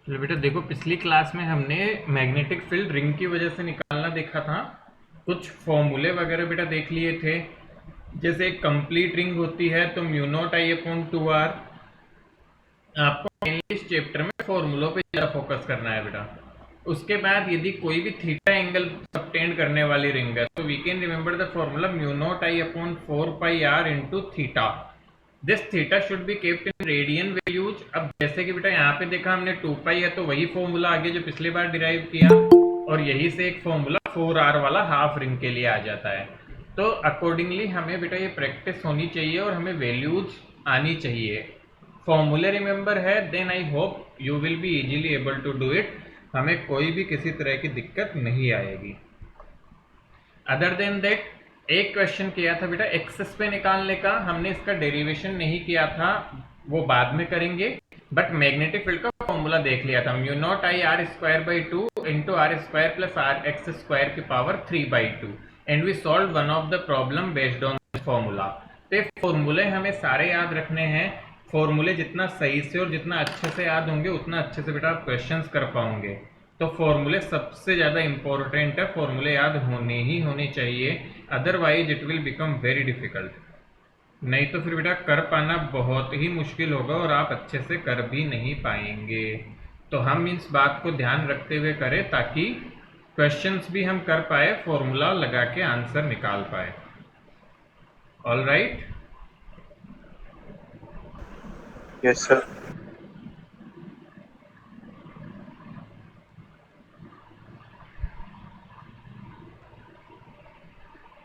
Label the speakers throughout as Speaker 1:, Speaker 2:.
Speaker 1: चलो बेटा देखो, पिछली क्लास में हमने मैग्नेटिक फील्ड रिंग की वजह से निकालना देखा था। कुछ फॉर्मूले वगैरह बेटा देख लिए थे। जैसे एक कंप्लीट रिंग होती है तो mu naught I upon 2r। आपको मेनली इस चैप्टर में फॉर्मूलों पे ज़्यादा फोकस करना है बेटा। उसके बाद यदि कोई भी थीटा एंगल सबटेंड करने वाली रिंग है तो we can remember the formula mu naught I upon 4 pi r into theta. This theta should be kept in radian values. अब जैसे कि बेटा यहाँ पे देखा हमने 2 पाई है तो वही फॉर्मूला आगे जो पिछली बार डिराइव किया, और यही से एक फॉर्मूला 4r वाला हाफ रिंग के लिए आ जाता है। तो अकॉर्डिंगली हमें बेटा ये प्रैक्टिस होनी चाहिए और हमें वैल्यूज आनी चाहिए। फॉर्मूले रिमेंबर है, then I hope you will be easily able to do it. हमें कोई भी किसी तरह की दिक्कत नहीं आएगी। अदर देन दैट एक क्वेश्चन किया था बेटा एक्सेस पे निकालने का, हमने इसका डेरिवेशन नहीं किया था, वो बाद में करेंगे। बट मैग्नेटिक फील्ड का फॉर्मूला देख लिया था, mu naught I R square by 2 into R square plus R x square की power 3/2 and we solve one of the problem based on formula. तो फॉर्मूले हमें सारे याद रखने हैं। फॉर्मूले जितना सही से और जितना अच्छे से याद होंगे उतना अच्छे से बेटा आप क्वेश्चंस कर पाओगे। तो फॉर्मूले सबसे ज़्यादा इंपॉर्टेंट है, फॉर्मूले याद होने चाहिए, otherwise it will become very difficult. नहीं तो फिर बेटा कर पाना बहुत ही मुश्किल होगा और आप अच्छे से कर भी नहीं पाएंगे। तो हम इस बात को ध्यान रखते हुए करें ताकि क्वेश्चंस भी हम कर पाए, फॉर्मूला लगा के आंसर निकाल पाए। All right?
Speaker 2: Yes sir.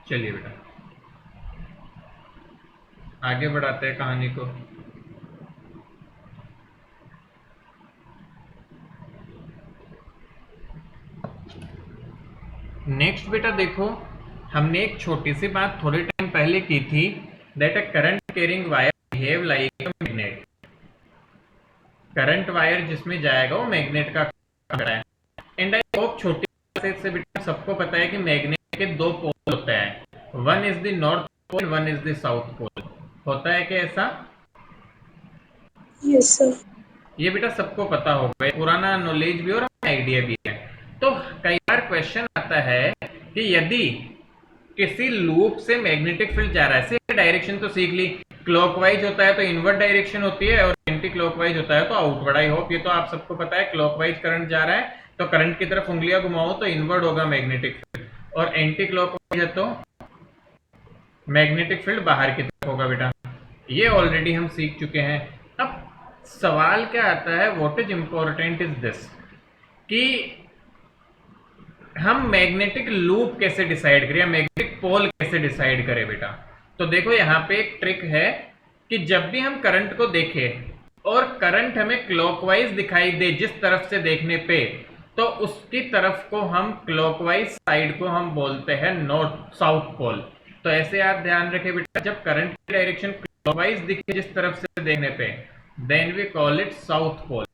Speaker 1: चलिए बेटा आगे बढ़ाते हैं कहानी को। नेक्स्ट बेटा देखो, हमने एक छोटी सी बात थोड़े टाइम पहले की थी, that a current carrying wire behave like a magnet. Current wire जिसमें जाएगा वो मैग्नेट का काम है। एंड आई होप छोटी से बेटा सबको पता है कि मैग्नेट के दो पोल होते हैं, one is the north pole, one is the south pole. होता है क्या ऐसा?
Speaker 3: Yes sir.
Speaker 1: ये बेटा सबको पता होगा, पुराना नॉलेज भी और आइडिया भी है। तो कई बार क्वेश्चन आता है कि यदि किसी लूप से मैग्नेटिक फील्ड जा रहा है, से डायरेक्शन तो सीख ली, क्लॉकवाइज होता है तो इनवर्ड डायरेक्शन होती है और एंटी क्लॉकवाइज होता है तो आउटवर्ड। आई होप ये तो आप सबको पता है। क्लॉकवाइज करंट जा रहा है तो करंट की तरफ उंगलियां घुमाओ तो इनवर्ड होगा मैग्नेटिक फील्ड, और एंटी क्लॉकवाइज है तो मैग्नेटिक फील्ड बाहर की तरफ होगा बेटा। ये ऑलरेडी हम सीख चुके हैं। अब सवाल क्या आता है, what is important is this, कि हम मैग्नेटिक लूप कैसे डिसाइड करें या मैग्नेटिक पोल कैसे डिसाइड करें बेटा। तो देखो यहाँ पे एक ट्रिक है कि जब भी हम करंट को देखें और करंट हमें क्लॉकवाइज दिखाई दे जिस तरफ से देखने पे, तो उसकी तरफ को हम क्लॉकवाइज साइड को हम बोलते हैं नॉर्थ साउथ पोल। तो ऐसे आप ध्यान रखें बेटा, जब करंट की डायरेक्शन क्लॉकवाइज दिखे जिस तरफ से देखने पे, then we call it south pole.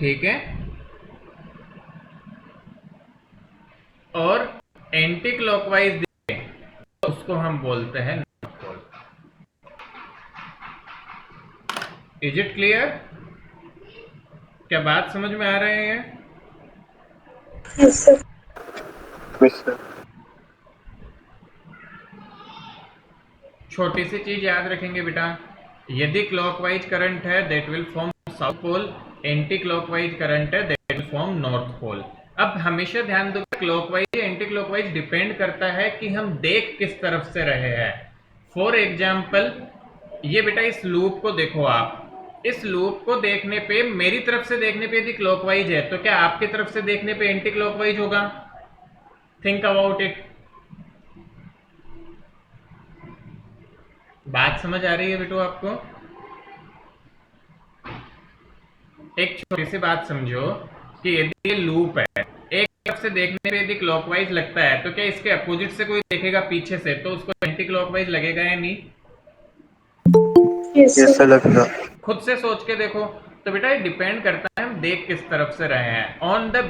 Speaker 1: ठीक है? और एंटी क्लॉकवाइज दिखे तो उसको हम बोलते हैं north pole. Is it clear? क्या बात समझ में आ रहे हैं?
Speaker 3: Yes sir.
Speaker 2: Yes sir.
Speaker 1: छोटी सी चीज याद रखेंगे बेटा, यदि क्लॉकवाइज करंट है that will form south pole, anti clockwise current है that will form north pole. अब हमेशा ध्यान दो, क्लॉकवाइज या एंटी क्लॉकवाइज डिपेंड करता है कि हम देख किस तरफ से रहे हैं। फॉर एग्जाम्पल ये बेटा इस लूप को देखो, आप इस लूप को देखने पे, मेरी तरफ से देखने पे यदि क्लॉकवाइज है तो क्या आपकी तरफ से देखने पे एंटी क्लॉकवाइज होगा? Think about it. बात समझ आ रही है बेटो आपको? एक छोटी सी बात समझो कि यदि ये लूप है, एक तरफ से देखने पे यदि क्लॉकवाइज लगता है तो क्या इसके अपोजिट से कोई देखेगा पीछे से तो उसको एंटी क्लॉकवाइज लगेगा या नहीं?
Speaker 3: Yes
Speaker 2: yes sir
Speaker 3: sir.
Speaker 2: लगेगा।
Speaker 1: खुद से सोच के देखो। तो बेटा ये डिपेंड करता है हम देख किस तरफ से रहे हैं। On the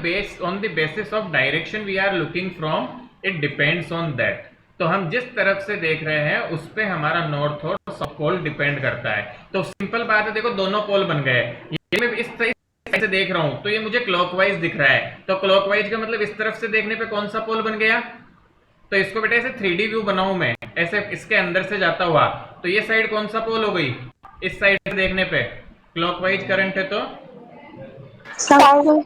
Speaker 1: basis of direction we are looking from, it depends on that. तो हम जिस तरफ से देख रहे हैं उस पे हमारा नॉर्थ और साउथ पोल डिपेंड करता है। तो सिंपल बात है, देखो दोनों पोल बन गए। ये मैं इस साइड से देख रहा हूं तो ये मुझे क्लॉकवाइज दिख रहा है, तो क्लॉकवाइज का मतलब इस तरफ से देखने पे कौन सा पोल बन गया। तो इसको बेटा ऐसे 3D व्यू बनाऊं मैं, ऐसे इसके अंदर से जाता हुआ, तो ये साइड कौन सा पोल हो गई, इस साइड से देखने पे क्लॉकवाइज करंट है तो
Speaker 3: साउथ।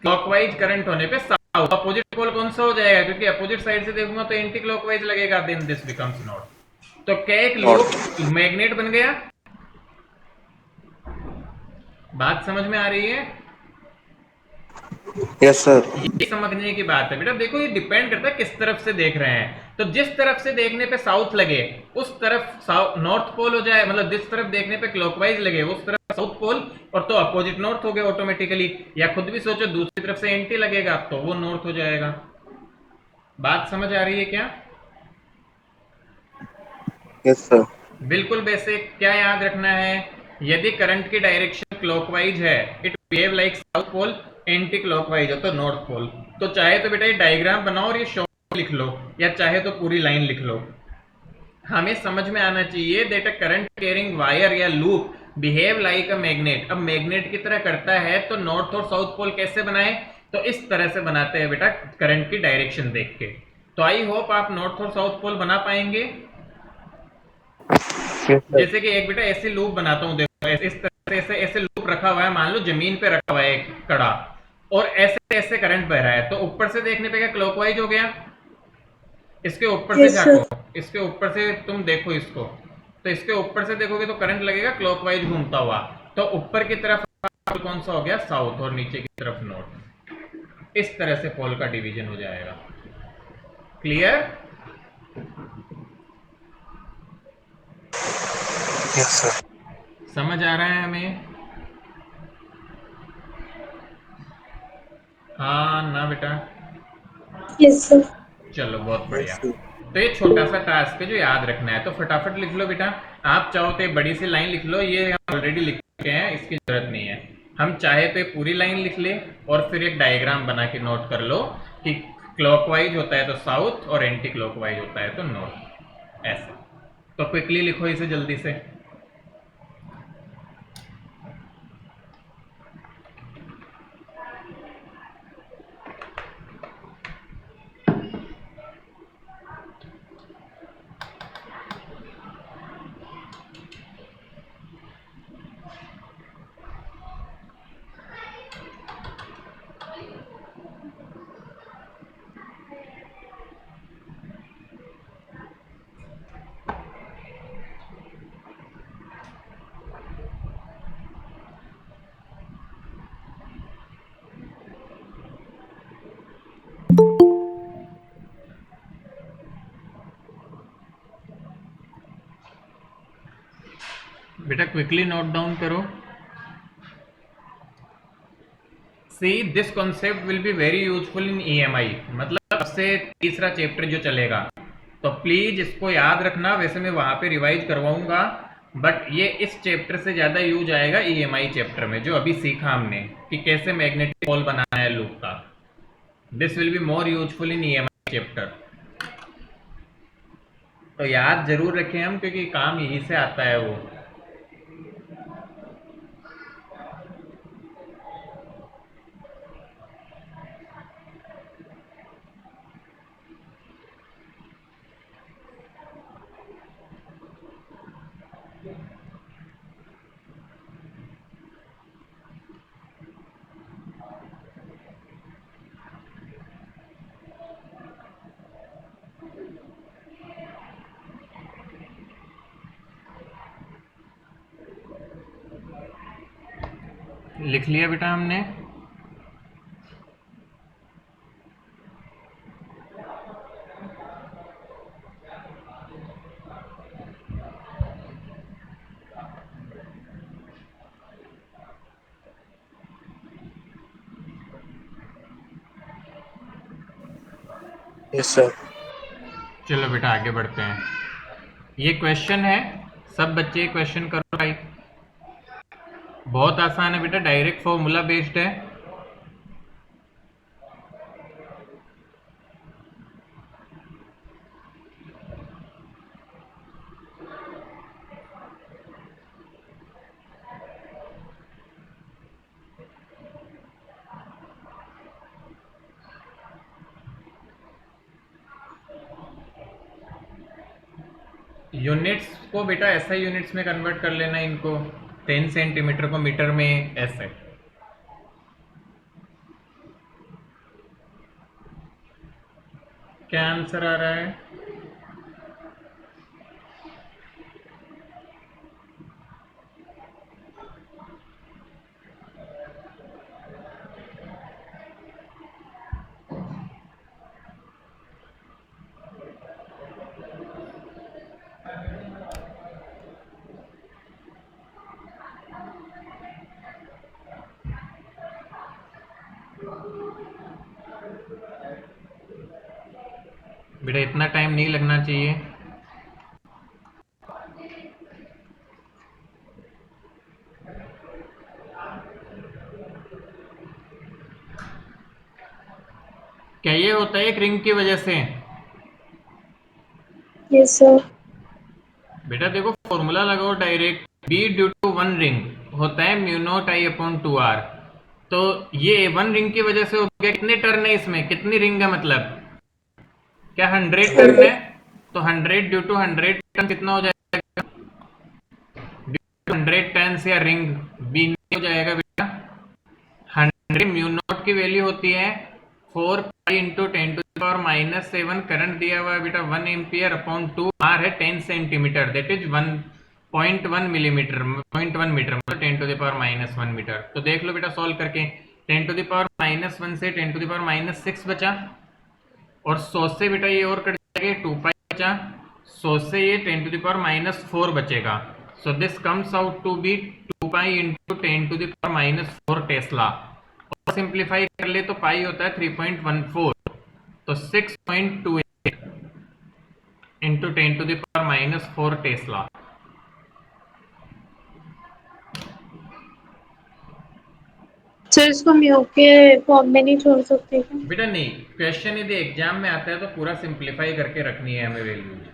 Speaker 1: क्लॉकवाइज करंट होने पे साउथ। अपोजिट पोल कौन सा हो जाएगा, क्योंकि अपोजिट साइड से देखूंगा तो एंटी क्लॉकवाइज लगेगा, देन दिस बिकम्स नॉर्थ। तो क्या एक लूप मैग्नेट बन गया। बात समझ में आ रही है।
Speaker 2: Yes sir.
Speaker 1: ये समझने की बात है बेटा। देखो ये डिपेंड करता है किस तरफ से देख रहे हैं। तो जिस तरफ से देखने पे साउथ लगे उस तरफ साउथ नॉर्थ पोल हो जाए, मतलब जिस तरफ देखने पे क्लॉकवाइज लगे उस तरफ साउथ पोल, और तो अपोजिट नॉर्थ हो गया ऑटोमेटिकली। या खुद भी सोचो दूसरी तरफ से एंटी लगेगा तो वो नॉर्थ हो जाएगा। बात समझ आ रही है क्या।
Speaker 2: Yes sir.
Speaker 1: बिल्कुल बेसिक। क्या याद रखना है, यदि करंट की डायरेक्शन क्लॉकवाइज है, it behave like south pole, anti clockwise है तो नॉर्थ पोल। तो चाहे तो बेटा ये डायग्राम बनाओ और ये शॉर्ट लिख लो, या चाहे तो पूरी लाइन लिख लो। हमें समझ में आना चाहिए that a current carrying wire या loop behave like a magnet. अब मैग्नेट की तरह करता है तो नॉर्थ और साउथ पोल कैसे बनाए, तो इस तरह से बनाते हैं बेटा करंट की डायरेक्शन देख के। तो आई होप आप नॉर्थ और साउथ पोल बना पाएंगे।
Speaker 2: Yes sir.
Speaker 1: जैसे कि एक बेटा ऐसे लूप बनाता हूं, देखो इस तरह से ऐसे लूप रखा हुआ है, मान लो जमीन पे रखा हुआ है एक कड़ा, और ऐसे ऐसे करंट बह रहा है, तो ऊपर से देखने पे क्या क्लॉकवाइज हो गया। इसके ऊपर से
Speaker 3: Yes, sir.
Speaker 1: झांको, इसके ऊपर से तुम देखो इसको, तो इसके ऊपर से देखोगे तो करंट लगेगा क्लॉकवाइज घूमता हुआ। तो ऊपर की तरफ कौन सा हो गया, साउथ, और नीचे की तरफ नॉर्थ। इस तरह से पोल का डिवीजन हो जाएगा। क्लियर।
Speaker 2: Yes sir.
Speaker 1: समझ आ रहा है हमें। हाँ ना बेटा।
Speaker 3: Yes, sir.
Speaker 1: चलो बहुत बढ़िया।
Speaker 2: Yes sir.
Speaker 1: तो ये छोटा सा टास्क है जो याद रखना है, तो फटाफट लिख लो बेटा। आप चाहो तो बड़ी सी लाइन लिख लो, ये हम ऑलरेडी लिख के हैं, इसकी जरूरत नहीं है। हम चाहे तो पूरी लाइन लिख ले और फिर एक डायग्राम बना के नोट कर लो कि क्लॉकवाइज होता है तो साउथ और एंटी क्लॉकवाइज होता है तो नॉर्थ, ऐसे। तो क्विकली लिखो इसे जल्दी से। बेटा क्विकली नोट डाउन करो। See this concept will be very useful in EMI, मतलब अब से तीसरा चैप्टर जो चलेगा, तो प्लीज इसको याद रखना। वैसे मैं वहां पे रिवाइज करवाऊंगा, बट ये इस चैप्टर से ज्यादा यूज आएगा ईएमआई चैप्टर में, जो अभी सीखा हमने कि कैसे मैग्नेटिक पोल बनाना है लूप का। This will be more useful in EMI chapter. तो याद जरूर रखें हम, क्योंकि काम यहीं से आता है वो। लिख लिया बेटा हमने।
Speaker 2: Yes sir.
Speaker 1: चलो बेटा आगे बढ़ते हैं। ये क्वेश्चन है, सब बच्चे क्वेश्चन करो भाई। बहुत आसान है बेटा, डायरेक्ट फॉर्मूला बेस्ड है। यूनिट्स को बेटा ऐसा यूनिट्स में कन्वर्ट कर लेना इनको, 10 सेंटीमीटर को मीटर में, ऐसे। क्या आंसर आ रहा है? बेटा इतना टाइम नहीं लगना चाहिए। क्या ये होता है एक रिंग की वजह से?
Speaker 3: Yes sir.
Speaker 1: बेटा देखो फॉर्मूला लगाओ direct, B due to one ring होता है mu naught I upon 2r। तो ये वन रिंग की वजह से हो गया। कितने टर्न है इसमें, कितनी रिंग है मतलब? क्या 100 टर्न है? तो 100 ड्यू टू 100 टर्न कितना हो जाएगा? 100 टर्न या रिंग बी हो जाएगा बेटा। 100 म्यू नॉट की वैल्यू होती है 4 पाई इंटू 10⁻⁻7। करंट दिया हुआ है बेटा 1 एम्पियर अपॉन 2, आर है 10 centimetre, that is 1.1 millimetre, 0.1 metre, मतलब 10⁻⁻1 मीटर। तो देख लो बेटा सॉल्व करके, 10⁻⁻1 से 10⁻⁻6 बचा, और 100 से बेटा ये और कट जाएगा 2 पाई बचा, 100 से ये 10⁻⁴ बचेगा। So this comes out to be 2 pi into 10⁻⁴ tesla. और सिंप्लीफाई कर ले तो पाई होता है 3.14, तो 6.28 इंटू 10⁻⁴ टेस्ला।
Speaker 3: सर इसको म्यू के फॉर्म में नहीं छोड़ सकते क्या?
Speaker 1: बेटा नहीं, क्वेश्चन यदि एग्जाम में आता है तो पूरा सिंप्लीफाई करके रखनी है हमें वैल्यूज,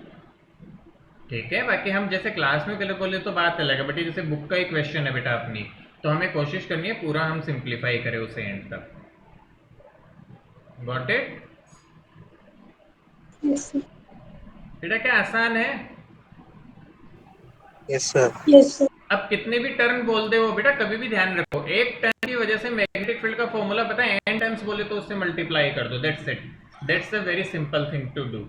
Speaker 1: ठीक है। बाकी हम जैसे क्लास में पहले बोले तो बात अलग है, बट ये जैसे बुक का ही क्वेश्चन है बेटा अपनी, तो हमें कोशिश करनी है पूरा हम सिंप्लीफाई करें उसे एंड तक। Got it?
Speaker 3: Yes sir.
Speaker 1: बेटा क्या आसान है?
Speaker 2: Yes sir.
Speaker 3: Yes sir.
Speaker 1: अब कितने भी टर्न बोल दे वो बेटा कभी भी ध्यान रखो, एक टर्न की वजह से मैग्नेटिक फील्ड का फॉर्मूला पता है, n टर्न्स बोले तो उससे मल्टीप्लाई कर दो, that's it. That's a very simple thing to do.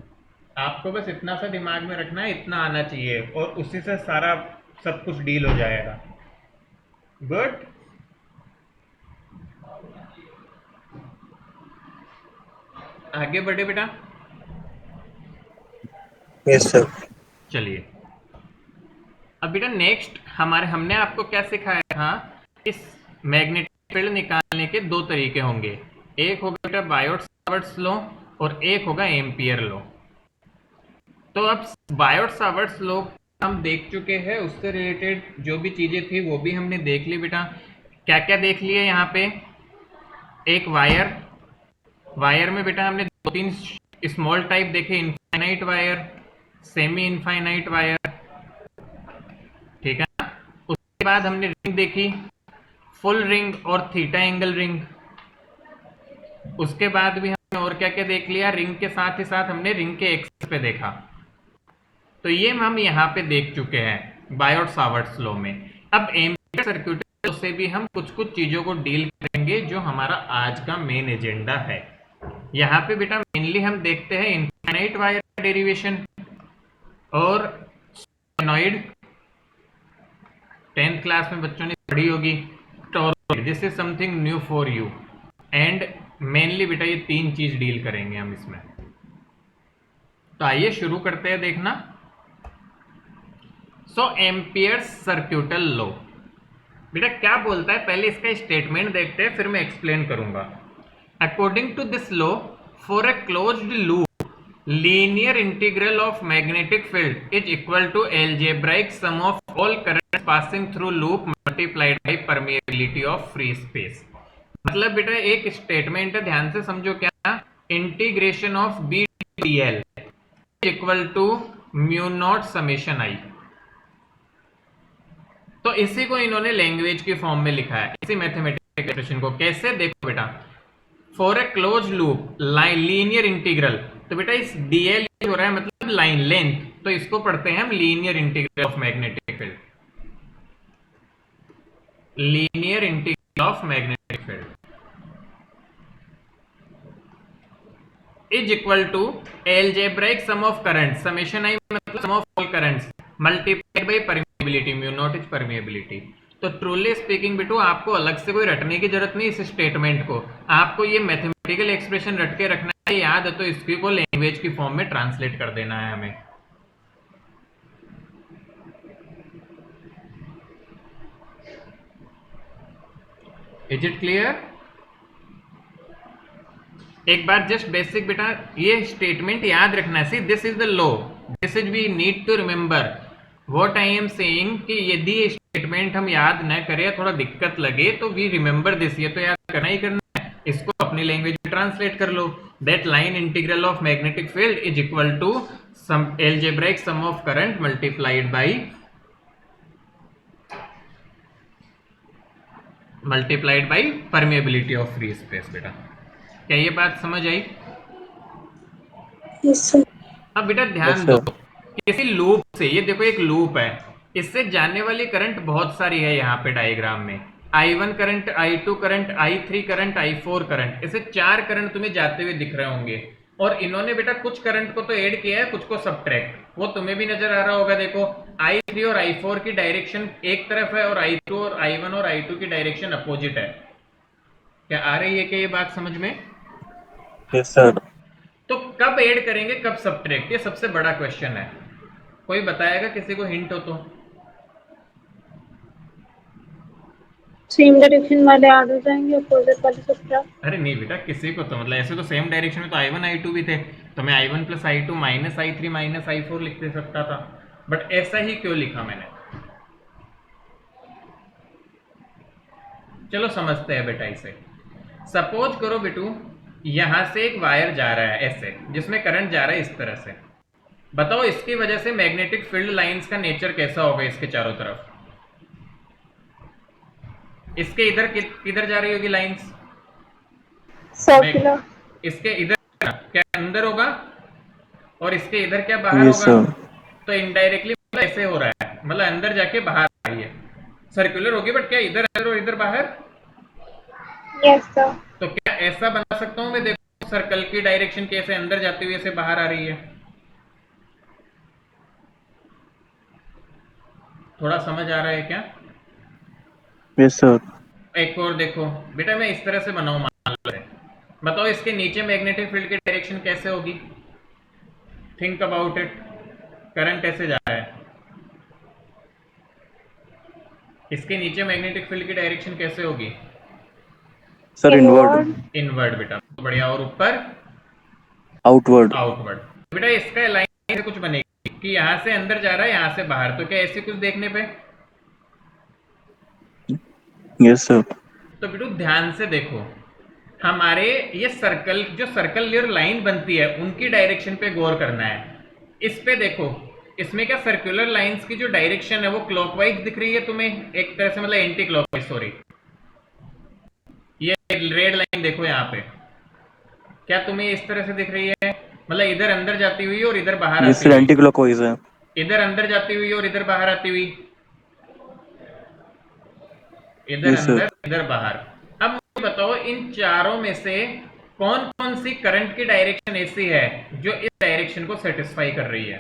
Speaker 1: आपको बस इतना सा दिमाग में रखना है, इतना आना चाहिए, और उसी से सारा सब कुछ डील हो जाएगा। गुड। आगे बढ़े बेटा।
Speaker 2: Yes sir.
Speaker 1: चलिए अब बेटा नेक्स्ट हमने आपको क्या सिखाया था, इस मैग्नेटिक फील्ड निकालने के दो तरीके होंगे, एक होगा बेटा बायोट-सावर्ट्स लॉ और एक होगा एम्पियर लॉ। तो अब बायोट-सावर्ट्स लॉ हम देख चुके हैं, उससे रिलेटेड जो भी चीजें थी वो भी हमने देख ली बेटा। क्या क्या देख लिया यहाँ पे? एक वायर में बेटा हमने 2-3 स्मॉल टाइप देखे, infinite wire, semi infinite wire, ठीक है ना। उसके बाद हमने रिंग देखी, फुल रिंग और थीटा एंगल रिंग। उसके बाद भी हमने और क्या क्या देख लिया, रिंग के साथ ही साथ हमने रिंग के एक्सिस पे देखा। तो ये हम यहाँ पे देख चुके हैं बायोट-सावर्ट्स लॉ में। अब एम्पियर सर्किट लॉ से भी हम कुछ कुछ चीजों को डील करेंगे जो हमारा आज का मेन एजेंडा है। यहाँ पे बेटा मेनली हम देखते हैं इनफाइनाइट वायर का डेरिवेशन और सोलेनॉइड, 10th क्लास में बच्चों ने पढ़ी होगी। Torrid, this is something new for you, and mainly बेटा ये 3 चीज डील करेंगे हम इसमें। तो आइए शुरू करते हैं देखना। सो एम्पियर सर्क्यूटल लॉ बेटा क्या बोलता है, पहले इसका स्टेटमेंट देखते हैं फिर मैं एक्सप्लेन करूंगा। According to this law, for a closed loop linear integral of magnetic field is equal to algebraic sum of all currents passing through loop multiplied by permeability of free space। मतलब बेटा एक statement है, ध्यान से समझो क्या, integration of B D L equal to mu naught summation I. तो इसी को इन्होंने लैंग्वेज की फॉर्म में लिखा है, इसी मैथमेटिकल एक्सप्रेशन को। कैसे? देखो बेटा, for a close loop linear integral, तो बेटा इस डीएल हो रहा है मतलब लाइन लेंथ, तो इसको पढ़ते हैं हम linear integral of magnetic field. Linear integral of magnetic field is equal to algebraic sum of current, summation I मतलब sum of all currents multiplied by permeability, mu naught is permeability. तो truly speaking बिटू आपको अलग से कोई रटने की जरूरत नहीं इस स्टेटमेंट को, आपको ये मैथमेटिकल एक्सप्रेशन रट के रखना है, याद है तो इसकी को लैंग्वेज की फॉर्म में ट्रांसलेट कर देना है हमें। Is it clear? एक बार जस्ट बेसिक बेटा ये स्टेटमेंट याद रखना है, see this is the law, this is we need to remember what I am saying, कि यदि ये स्टेटमेंट हम याद न करें, थोड़ा दिक्कत लगे, तो वी रिमेंबर दिस, ये तो याद करना ही करना है, इसको अपनी लैंग्वेज में ट्रांसलेट कर लो। That line integral of magnetic field is equal to sum algebraic sum of current multiplied by permeability of free space. बेटा क्या ये बात समझ आई?
Speaker 3: Yes sir.
Speaker 1: अब बेटा ध्यान दो, किसी लूप से, ये देखो एक लूप है, इससे जाने वाली करंट बहुत सारी है यहाँ पे डायग्राम में, I1 current, I2 current, I3 current, I4 current, ऐसे 4 करंट तुम्हें जाते हुए दिख रहे होंगे। और इन्होंने बेटा कुछ करंट को तो ऐड किया है, कुछ को सब्ट्रैक्ट, वो तुम्हें भी नजर आ रहा होगा। देखो I3 और I4 की डायरेक्शन एक तरफ है, और I2 और I1 और I2 की डायरेक्शन अपोजिट है। क्या आ रही है क्या ये बात समझ में?
Speaker 2: Yes sir.
Speaker 1: तो कब ऐड करेंगे, कब सब्ट्रैक्ट, ये सबसे बड़ा क्वेश्चन है। कोई बताएगा, किसी को हिंट हो तो?
Speaker 3: सेम डायरेक्शन वाले ऐड हो जाएंगे, अपोजिट वाले सब्ट्रैक्ट।
Speaker 1: अरे नहीं बेटा, किसी को तो मतलब ऐसे तो सेम डायरेक्शन में तो I1 I2 भी थे, तो मैं I1 plus I2 minus I3 minus I4 लिख दे सकता था, बट ऐसा ही क्यों लिखा मैंने? चलो समझते हैं बेटा इसे। सपोज करो बेटू यहां से एक वायर जा रहा है ऐसे, जिसमें करंट जा रहा है इस तरह से, बताओ इसकी वजह से मैग्नेटिक फील्ड लाइंस का नेचर कैसा होगा इसके चारों तरफ? इसके इधर किधर जा रही होगी लाइंस?
Speaker 3: सर्कुलर।
Speaker 1: इसके इधर क्या अंदर होगा, और इसके इधर क्या बाहर होगा? तो इनडायरेक्टली ऐसे हो रहा है, मतलब अंदर जाके बाहर आ रही है, सर्कुलर होगी, बट क्या इधर अंदर और इधर बाहर?
Speaker 3: Yes sir.
Speaker 1: तो क्या ऐसा बना सकता हूं मैं, देखो सर्कल की डायरेक्शन कैसे अंदर जाती हुई ऐसे बाहर आ रही है, थोड़ा समझ आ रहा है क्या?
Speaker 2: Yes sir.
Speaker 1: एक और देखो बेटा, मैं इस तरह से बनाऊं, मान लो, बताओ इसके नीचे मैग्नेटिक फील्ड की डायरेक्शन कैसे होगी? थिंक अबाउट इट, करंट ऐसे जा रहा है, इसके नीचे मैग्नेटिक फील्ड की डायरेक्शन कैसे होगी?
Speaker 2: Sir inward.
Speaker 1: इनवर्ड बेटा, बढ़िया। और ऊपर?
Speaker 2: आउटवर्ड।
Speaker 1: आउटवर्ड। बेटा इसका लाइन कुछ बनेगी कि यहाँ से अंदर जा रहा है, यहाँ से बाहर, तो क्या ऐसे कुछ देखने पे?
Speaker 2: Yes sir.
Speaker 1: तो बेटू ध्यान से देखो, हमारे ये सर्कल, जो सर्कल लाइन बनती है, उनकी डायरेक्शन पे गौर करना है। इस पे देखो, इसमें क्या सर्कुलर लाइंस की जो डायरेक्शन है वो क्लॉकवाइज दिख रही है तुम्हें, एक तरह से, मतलब एंटी क्लॉकवाइज, सॉरी। ये रेड लाइन देखो यहाँ पे, क्या तुम्हें इस तरह से दिख रही है, मतलब इधर अंदर जाती हुई और इधर बाहर आती हुई?
Speaker 2: एंटी क्लॉकवाइज है।
Speaker 1: इधर अंदर जाती हुई और इधर बाहर आती हुई, इधर अंदर इधर बाहर। अब मुझे बताओ इन चारों में से कौन कौन सी करंट की डायरेक्शन ऐसी है जो इस डायरेक्शन को सेटिस्फाई कर रही है?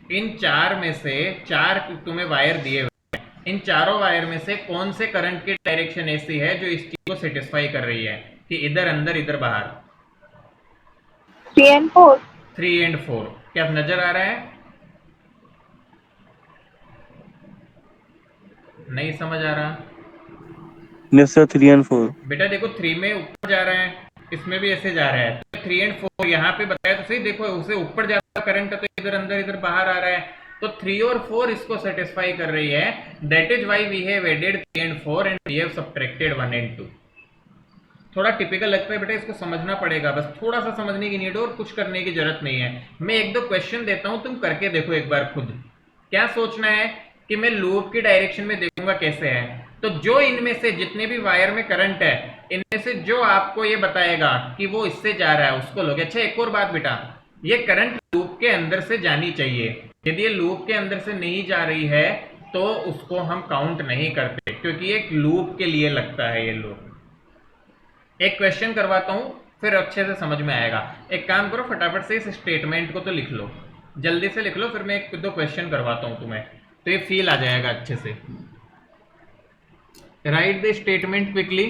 Speaker 1: इन चार में से, चार तुम्हें वायर दिए हुए हैं, इन चारों वायर में से कौन से करंट की डायरेक्शन ऐसी है जो इस चीज को सेटिस्फाई कर रही है कि इधर अंदर इधर बाहर?
Speaker 3: 3 and 4।
Speaker 1: 3 and 4 क्या नजर आ रहा है? नहीं समझ आ रहा?
Speaker 2: Yes sir, 3 and 4।
Speaker 1: बेटा देखो 3 में ऊपर जा रहा है, इसमें भी ऐसे जा रहा है, तो 3 and 4 यहाँ पे बताया तो सही, देखो उसे ऊपर जाता करंट है तो इधर अंदर इधर बाहर आ रहा है, तो 3 और 4 इसको सेटिस्फाई कर रही है। That is why we have added 3 and 4 and we have subtracted 1 and 2। थोड़ा टिपिकल लगता है बेटा, इसको समझना पड़ेगा, बस थोड़ा सा समझने की नीड है और कुछ करने की जरूरत नहीं है। मैं एक दो क्वेश्चन देता हूं, तुम करके देखो एक बार खुद। क्या सोचना है कि मैं लूप की डायरेक्शन में देखूंगा कैसे है, तो जो इनमें से जितने भी वायर में करंट है, इनमें से जो आपको ये बताएगा कि वो इससे जा रहा है उसको लोगे। अच्छा, एक और बात बेटा, ये करंट लूप के अंदर से जानी चाहिए। यदि ये लूप के अंदर से नहीं जा रही है तो उसको हम काउंट नहीं करते, क्योंकि एक लूप के लिए लगता है ये लूप। एक क्वेश्चन करवाता हूं, फिर अच्छे से समझ में आएगा। एक काम करो, फटाफट से इस स्टेटमेंट को तो लिख लो, जल्दी से लिख लो, फिर मैं एक दो क्वेश्चन करवाता हूं तुम्हें, तो ये फील आ जाएगा अच्छे से। Right the statement quickly.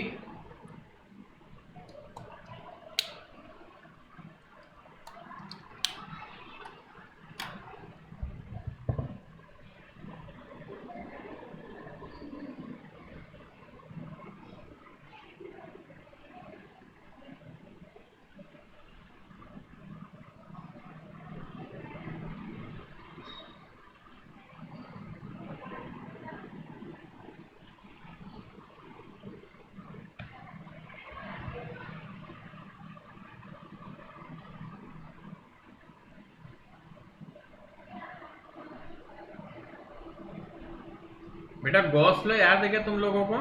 Speaker 1: बेटा गॉस लॉ याद है क्या तुम लोगों को?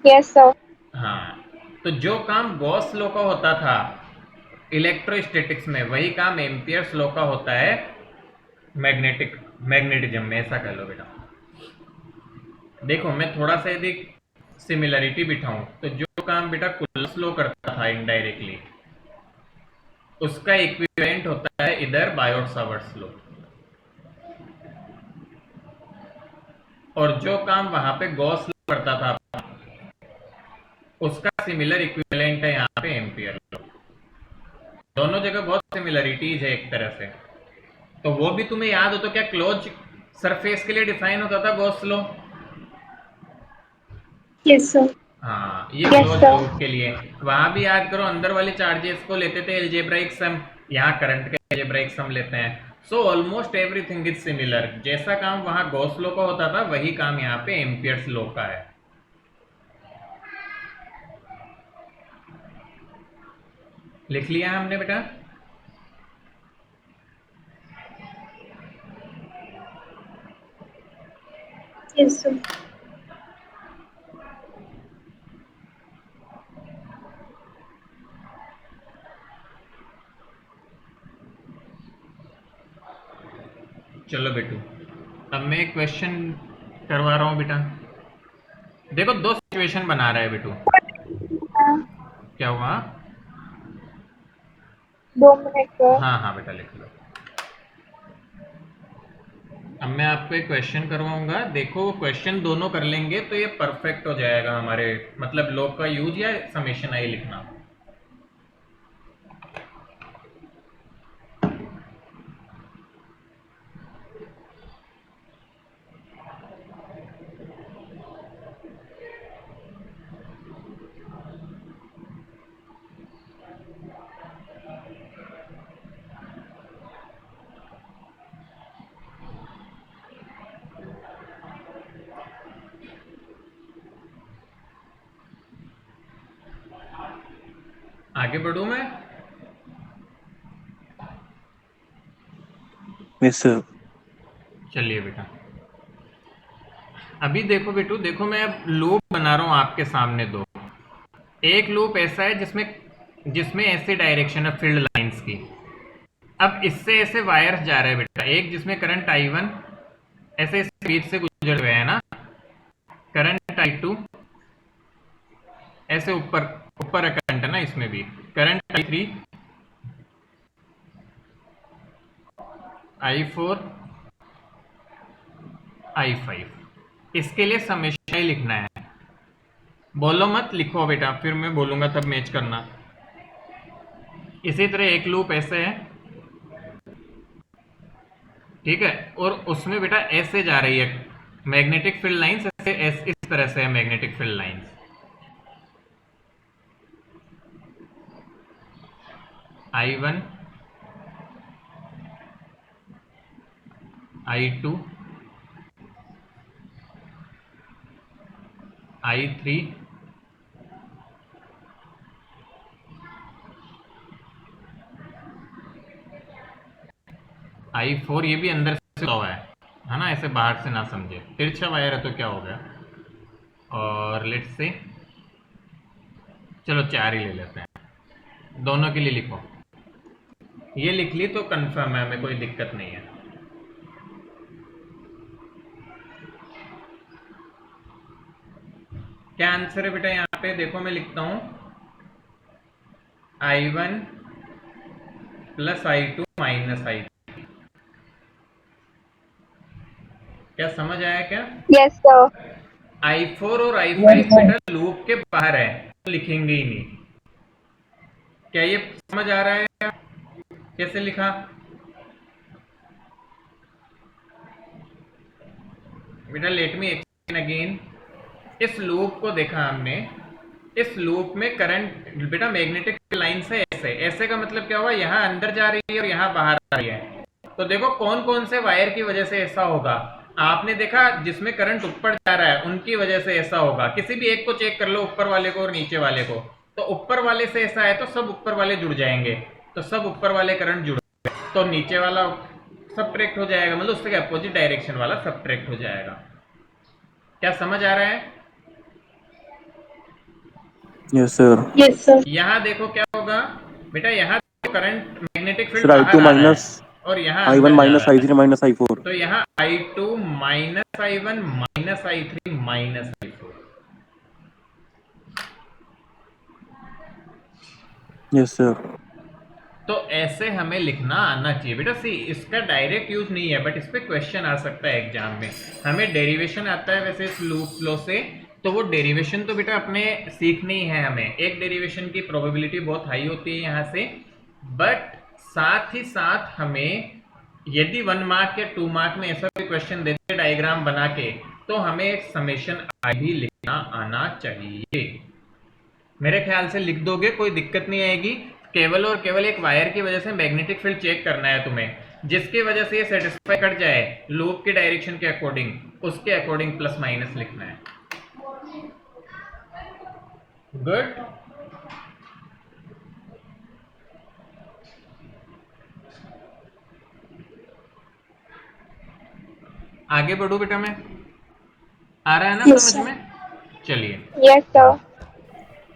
Speaker 3: Yes sir.
Speaker 1: हाँ, तो जो काम गॉस लॉ का होता था इलेक्ट्रोस्टैटिक्स में, वही काम एम्पियर्स लॉ का होता है मैग्नेटिज्म में, ऐसा कह लो बेटा। देखो मैं थोड़ा सा यदि सिमिलरिटी बिठाऊं, तो जो काम बेटा कुल्स लॉ करता था इनडायरेक्टली, उसका इक्विवेलेंट होता है इधर बायोट सावर्ट्स लॉ। और जो काम वहां पे गॉस लॉ करता था, उसका सिमिलर इक्विवेलेंट है यहाँ पे एम्पियर लॉ। दोनों जगह बहुत सिमिलरिटीज है एक तरह से। तो वो भी तुम्हें याद हो तो क्या क्लोज सरफेस के लिए डिफाइन होता था गॉस लॉ?
Speaker 3: Yes sir.
Speaker 1: हाँ, ये
Speaker 3: यस
Speaker 1: क्लोज
Speaker 3: सर।
Speaker 1: लूप के लिए। वहां भी याद करो, अंदर वाले चार्जेस को लेते थे एल्जेब्राइक सम, यहाँ करंट के एल्जेब्राइक सम लेते हैं। So almost everything is similar. जैसा काम वहां गॉस लॉ का होता था, वही काम यहाँ पे एम्पियर्स लॉ का है। लिख लिया हमने बेटा?
Speaker 3: Yes sir.
Speaker 1: चलो बेटू, अब मैं एक क्वेश्चन करवा रहा हूँ बेटा। देखो दो सिचुएशन बना रहा है बेटू। क्या हुआ?
Speaker 3: 2 मिनट सर।
Speaker 1: हाँ हाँ बेटा, लिख लो। अब मैं आपको एक क्वेश्चन करवाऊंगा, देखो वो क्वेश्चन दोनों कर लेंगे तो ये परफेक्ट हो जाएगा हमारे, मतलब लॉग का यूज या समेशन आई लिखना। आगे बढ़ूं मैं?
Speaker 2: Yes, sir.
Speaker 1: चलिए बेटा, अभी देखो बेटू, देखो मैं अब लूप बना रहा हूं आपके सामने दो। एक लूप ऐसा है जिसमें जिसमें ऐसे डायरेक्शन है फील्ड लाइंस की। अब इससे ऐसे वायर्स जा रहे हैं बेटा, एक जिसमें करंट I1 ऐसे इस बीच से गुजर हुए है ना, करंट I2 ऐसे ऊपर ऊपर करंट है ना, इसमें भी करंट I3, I4, I5। इसके लिए समेशन ही लिखना है। बोलो मत, लिखो बेटा, फिर मैं बोलूंगा तब मैच करना। इसी तरह एक लूप ऐसे है, ठीक है, और उसमें बेटा ऐसे जा रही है मैग्नेटिक फील्ड लाइंस, ऐसे इस तरह से है magnetic field lines. I1, I2, I3, I4, ये भी अंदर से हुआ है, है ना, ऐसे बाहर से ना समझे। तिरछा वायर है तो क्या हो गया, और लेट्स से चलो 4 ही ले लेते हैं, दोनों के लिए लिखो। ये लिख ली तो कंफर्म है, हमें कोई दिक्कत नहीं है। क्या आंसर है बेटा यहाँ पे, देखो मैं लिखता हूं I1 plus I2 minus I3। क्या समझ आया क्या?
Speaker 4: Yes sir.
Speaker 1: I4 और I5 बेटा लूप के बाहर है, तो लिखेंगे ही नहीं। क्या ये समझ आ रहा है क्या? कैसे लिखा बेटा? Let me explain again. इस लूप को देखा हमने, इस लूप में करंट बेटा मैग्नेटिक लाइन से ऐसे, ऐसे का मतलब क्या हुआ, यहाँ अंदर जा रही है और यहाँ बाहर आ रही है। तो देखो कौन कौन से वायर की वजह से ऐसा होगा। आपने देखा जिसमें करंट ऊपर जा रहा है उनकी वजह से ऐसा होगा। किसी भी एक को चेक कर लो, ऊपर वाले को और नीचे वाले को। तो ऊपर वाले से ऐसा है तो सब ऊपर वाले जुड़ जाएंगे, तो सब ऊपर वाले करंट जुड़ गए, तो नीचे वाला सबट्रैक्ट हो जाएगा, मतलब उससे अपोजिट डायरेक्शन वाला सबट्रैक्ट हो जाएगा। क्या समझ आ रहा है?
Speaker 2: Yes sir.
Speaker 3: Yes sir.
Speaker 1: यहाँ देखो क्या होगा बेटा, यहाँ करंट मैग्नेटिक फील्ड
Speaker 2: सर
Speaker 1: बाहर
Speaker 2: I2
Speaker 1: आ रहा
Speaker 2: माइनस
Speaker 1: है और यहाँ
Speaker 2: I1
Speaker 1: अंदर जा
Speaker 2: माइनस
Speaker 1: रहा है।
Speaker 2: I3 minus I4।
Speaker 1: तो यहाँ I2 minus I1 minus I3 minus I4।
Speaker 2: Yes sir.
Speaker 1: तो ऐसे हमें लिखना आना चाहिए बेटा। सी इसका डायरेक्ट यूज नहीं है, बट इस पे क्वेश्चन आ सकता है एग्जाम में। हमें डेरिवेशन आता है वैसे इस लूप फ्लो से, तो वो डेरिवेशन तो बेटा अपने सीखनी है हमें। एक डेरिवेशन की प्रोबेबिलिटी बहुत हाई होती है यहाँ से, बट साथ ही साथ हमें यदि 1 मार्क या 2 मार्क में ऐसा कोई क्वेश्चन देते डायग्राम बना के, तो हमें समेशन आई भी लिखना आना चाहिए। मेरे ख्याल से लिख दोगे, कोई दिक्कत नहीं आएगी। केवल और केवल एक वायर की वजह से मैग्नेटिक फील्ड चेक करना है तुम्हें, जिसकी वजह से ये सेटिस्फाई कर जाए लूप के डायरेक्शन के अकॉर्डिंग, उसके अकॉर्डिंग प्लस माइनस लिखना है। गुड। आगे बढ़ू बेटा मैं, आ रहा है ना
Speaker 3: Yes,
Speaker 1: समझ
Speaker 3: sir.
Speaker 1: में? चलिए
Speaker 4: यस सर।
Speaker 1: बेटा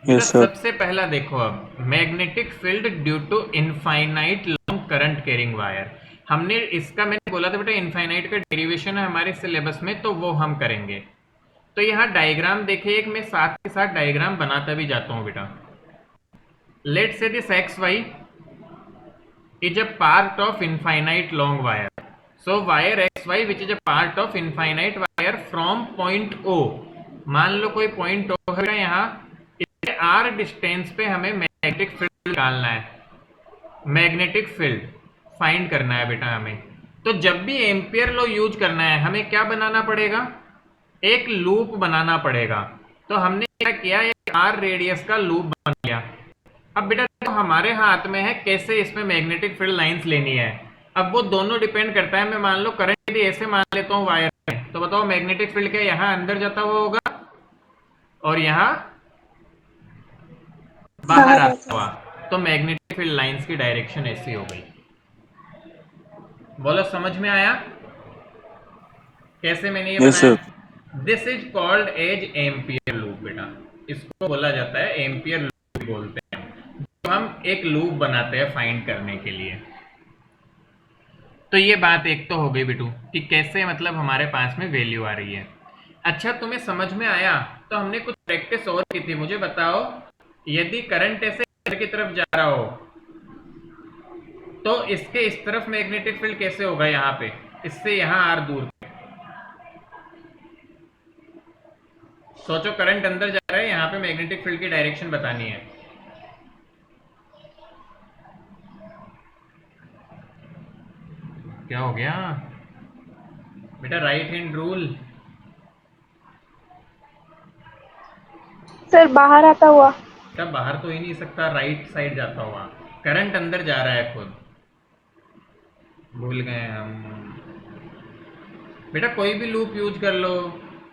Speaker 2: यस सर।
Speaker 1: सबसे पहला देखो, अब magnetic field due to infinite long current carrying wire. हमने इसका, मैंने बोला था बेटा इनफाइनाइट का डेरिवेशन है हमारे सिलेबस में, तो वो हम करेंगे। तो यहाँ डायग्राम देखिए, एक मैं साथ के साथ डायग्राम बनाता भी जाता हूँ बेटा। Let's say this X Y is a part of infinite long wire. So wire xy which is a part of infinite wire from point O, मान लो कोई पॉइंट O है यहाँ, इसके r डिस्टेंस पे हमें मैग्नेटिक फील्ड निकालना है, magnetic field find करना है बेटा हमें। तो जब भी एम्पियर लॉ यूज करना है हमें क्या बनाना पड़ेगा, एक लूप बनाना पड़ेगा। तो हमने क्या किया, एक r रेडियस का लूप बना लिया। अब बेटा तो हमारे हाथ में है कैसे इसमें मैग्नेटिक फील्ड लाइंस लेनी है। अब वो दोनों डिपेंड करता है। मैं मान लो करंट भी ऐसे मान लेता हूँ वायर में, तो बताओ मैग्नेटिक फील्ड क्या यहाँ अंदर जाता हुआ होगा और यहाँ बाहर आता हुआ, तो मैग्नेटिक फील्ड लाइंस की डायरेक्शन ऐसी हो गई। बोलो समझ में आया कैसे मैंने ये
Speaker 2: यस सर।
Speaker 1: बनाया? This is called as ampere loop बेटा, इसको बोला जाता है एम्पियर लूप बोलते हैं, हम एक लूप बनाते हैं फाइंड करने के लिए। तो ये बात एक तो हो गई बेटू कि कैसे मतलब हमारे पास में वैल्यू आ रही है। अच्छा तुम्हें समझ में आया? तो हमने कुछ प्रैक्टिस और की थी। मुझे बताओ, यदि करंट ऐसे इधर की तरफ जा रहा हो तो इसके इस तरफ मैग्नेटिक फील्ड कैसे होगा, यहाँ पे इससे यहाँ आर दूर। सोचो करंट अंदर जा रहा है, यहाँ पे मैग्नेटिक फील्ड की डायरेक्शन बतानी है। क्या हो गया बेटा? Right hand rule.
Speaker 4: सर बाहर आता हुआ।
Speaker 1: बेटा बाहर तो ही नहीं सकता, राइट साइड जाता हुआ। करंट अंदर जा रहा है खुद, भूल गए हम। बेटा कोई भी लूप यूज कर लो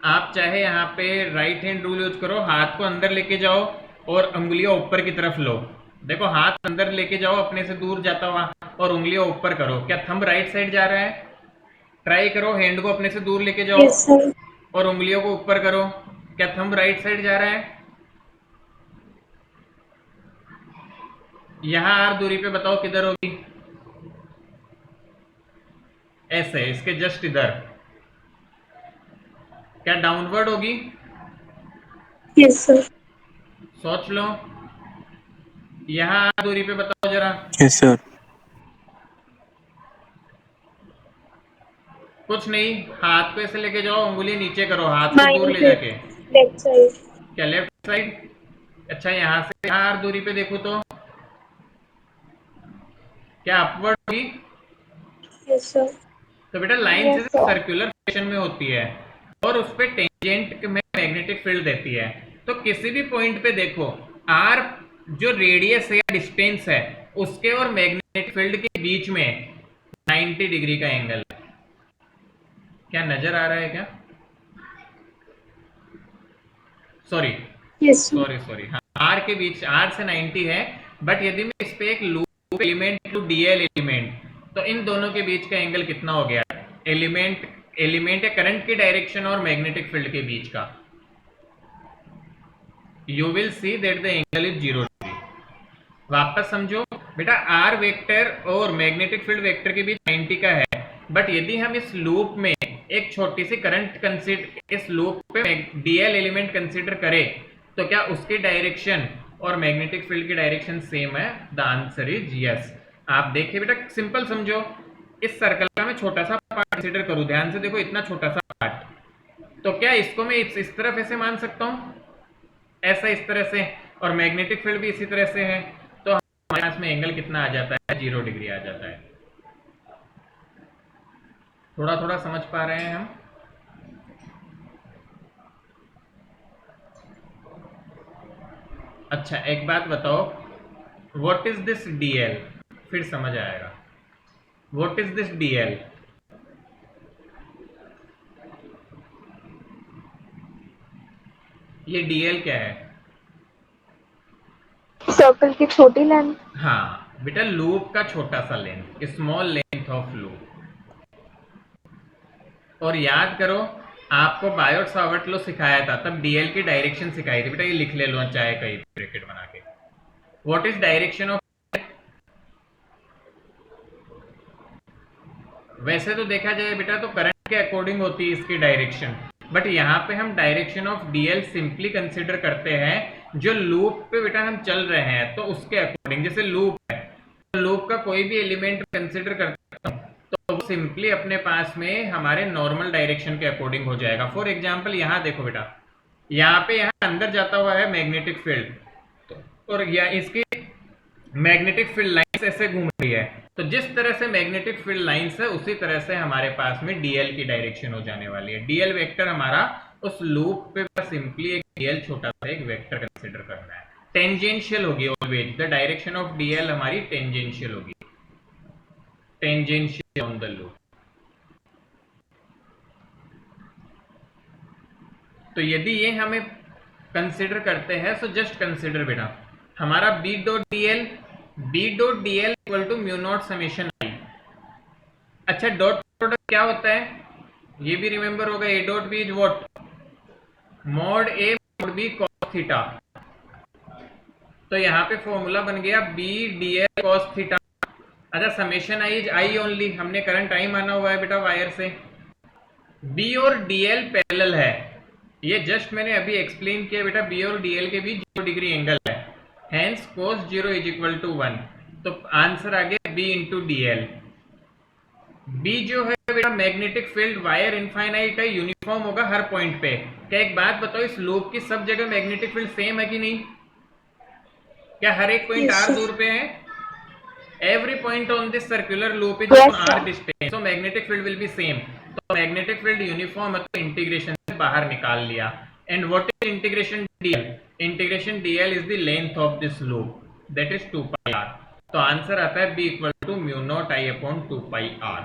Speaker 1: आप, चाहे यहाँ पे राइट हैंड रूल यूज करो, हाथ को अंदर लेके जाओ और उंगलियां ऊपर की तरफ लो। देखो हाथ अंदर लेके जाओ अपने से दूर जाता हुआ और उंगलियां ऊपर करो, क्या थंब राइट साइड जा रहा है? ट्राई करो, हैंड को अपने से दूर लेके जाओ
Speaker 3: यस सर।
Speaker 1: और उंगलियों को ऊपर करो। क्या थंब राइट साइड जा रहा है? यहां आर दूरी पे बताओ किधर होगी? ऐसे, इसके जस्ट इधर। क्या डाउनवर्ड होगी?
Speaker 3: Yes sir.
Speaker 1: सोच लो। यहां आर दूरी पे बताओ जरा।
Speaker 2: Yes, sir.
Speaker 1: कुछ नहीं, हाथ को ऐसे लेके जाओ, उंगली नीचे करो, हाथ को दूर ले
Speaker 3: माइनस
Speaker 1: जाके।
Speaker 3: Left side.
Speaker 1: क्या लेफ्ट साइड? अच्छा, यहां से यहां आर दूरी पे देखो तो क्या अपवर्ड होगी?
Speaker 3: Yes sir.
Speaker 1: तो बेटा लाइन
Speaker 3: यस
Speaker 1: सीधे
Speaker 3: सर।
Speaker 1: सर्कुलर फैशन में होती है और उस पे टेंजेंट में मैग्नेटिक फील्ड देती है। तो किसी भी पॉइंट पे देखो, आर जो रेडियस है या डिस्टेंस है, उसके और मैग्नेटिक फील्ड के बीच में 90 डिग्री का एंगल है। क्या नजर आ रहा है क्या? Sorry
Speaker 3: yes sir.
Speaker 1: Sorry sorry, हाँ, आर के बीच, आर से 90 है। बट यदि मैं इस पे एक loop element to dl element, तो इन दोनों के बीच का एंगल कितना हो गया? एलिमेंट या करंट की डायरेक्शन और मैग्नेटिक फील्ड के बीच का, you will see that the angle is 0 degree. वापस समझो बेटा, आर वेक्टर और मैग्नेटिक फील्ड वेक्टर के बीच 90 का है। बट यदि हम इस लूप में एक छोटी सी करंट कंसीडर, इस लूप पे डीएल एलिमेंट कंसीडर करें, तो क्या उसकी डायरेक्शन और मैग्नेटिक फील्ड की डायरेक्शन सेम है? The answer is yes. आप देखिए बेटा, सिंपल समझो, इस सर्कल का मैं छोटा सा पार्ट कंसीडर करूं, ध्यान से देखो, इतना छोटा सा पार्ट, तो क्या इसको मैं इस तरफ ऐसे मान सकता हूं, ऐसा इस तरह से, और मैग्नेटिक फील्ड भी इसी तरह से है, तो हमारे पास में एंगल कितना आ जाता है? 0 डिग्री आ जाता है। थोड़ा थोड़ा समझ पा रहे हैं हम? अच्छा, एक बात बताओ, व्हाट इज दिस डीएल? फिर समझ आएगा। What is this DL? ये डीएल क्या है?
Speaker 3: सर्कल की छोटी लेंथ।
Speaker 1: हाँ बेटा, लूप का छोटा सा length, small length of loop. और याद करो, आपको बायोट सावर्ट लॉ सिखाया था, तब डीएल की डायरेक्शन सिखाई थी बेटा, ये लिख ले लो चाहे कहीं ब्रैकेट बना के। What is direction of? वैसे तो देखा जाए बेटा, तो करंट के अकॉर्डिंग होती है इसकी डायरेक्शन, बट यहाँ पे हम direction of DL simply consider करते हैं जो लूप पे बेटा हम चल रहे हैं, तो उसके अकॉर्डिंग। जैसे लूप है, तो लूप का कोई भी एलिमेंट कंसीडर करता हूँ, तो वो सिंपली अपने पास में हमारे नॉर्मल डायरेक्शन के अकॉर्डिंग हो जाएगा। फॉर एग्जाम्पल यहाँ देखो बेटा, यहाँ पे यहाँ अंदर जाता हुआ है मैग्नेटिक फील्ड, तो और यहाँ इसकी मैग्नेटिक फील्ड लाइंस ऐसे घूम रही है, तो जिस तरह से मैग्नेटिक फील्ड लाइंस है, उसी तरह से हमारे पास में डीएल की डायरेक्शन हो जाने वाली है। डीएल वेक्टर हमारा उस लूप पे सिंपली एक डीएल छोटा सा एक वेक्टर कंसीडर करना है। टेंजेंशियल होगी always, the direction of DL हमारी टेंजेंशियल होगी, टेंजेंशियल ऑन द लूप। तो यदि ये हमें कंसीडर करते हैं, सो जस्ट कंसीडर बेटा, हमारा B dot DL equal to mu naught summation I. अच्छा, डॉट प्रोडक्ट क्या होता है ये भी रिमेंबर होगा, A dot B is what? Mod A mod B cos theta. तो यहाँ पे फॉर्मूला बन गया बी डीएल कॉस थीटा। अच्छा, summation I is I only, हमने करंट आई माना हुआ है बेटा वायर से। बी और डीएल पैरेलल है, ये जस्ट मैंने अभी एक्सप्लेन किया बेटा, बी और डीएल के बीच 0 डिग्री एंगल है, hence cos 0 is equal to 1। तो आंसर आ गया बी इंटू डीएल। बी जो है बेटा मैग्नेटिक फील्ड वायर इनफाइनाइट है, यूनिफॉर्म होगा हर पॉइंट पे। क्या एक बात बताओ, इस लूप की सब जगह मैग्नेटिक फील्ड सेम है कि नहीं? क्या हर एक पॉइंट
Speaker 3: Yes,
Speaker 1: आर
Speaker 3: sir.
Speaker 1: दूर पे है? Every point on this circular loop is
Speaker 3: Yes,
Speaker 1: on
Speaker 3: sir.
Speaker 1: r distance, so magnetic field will be same. तो मैग्नेटिक फील्ड यूनिफॉर्म है, तो इंटीग्रेशन से बाहर निकाल लिया। And what is integration dl? Integration DL is the length of this loop, that is 2 pi R. तो answer आता है B equal to mu naught I upon 2 pi R.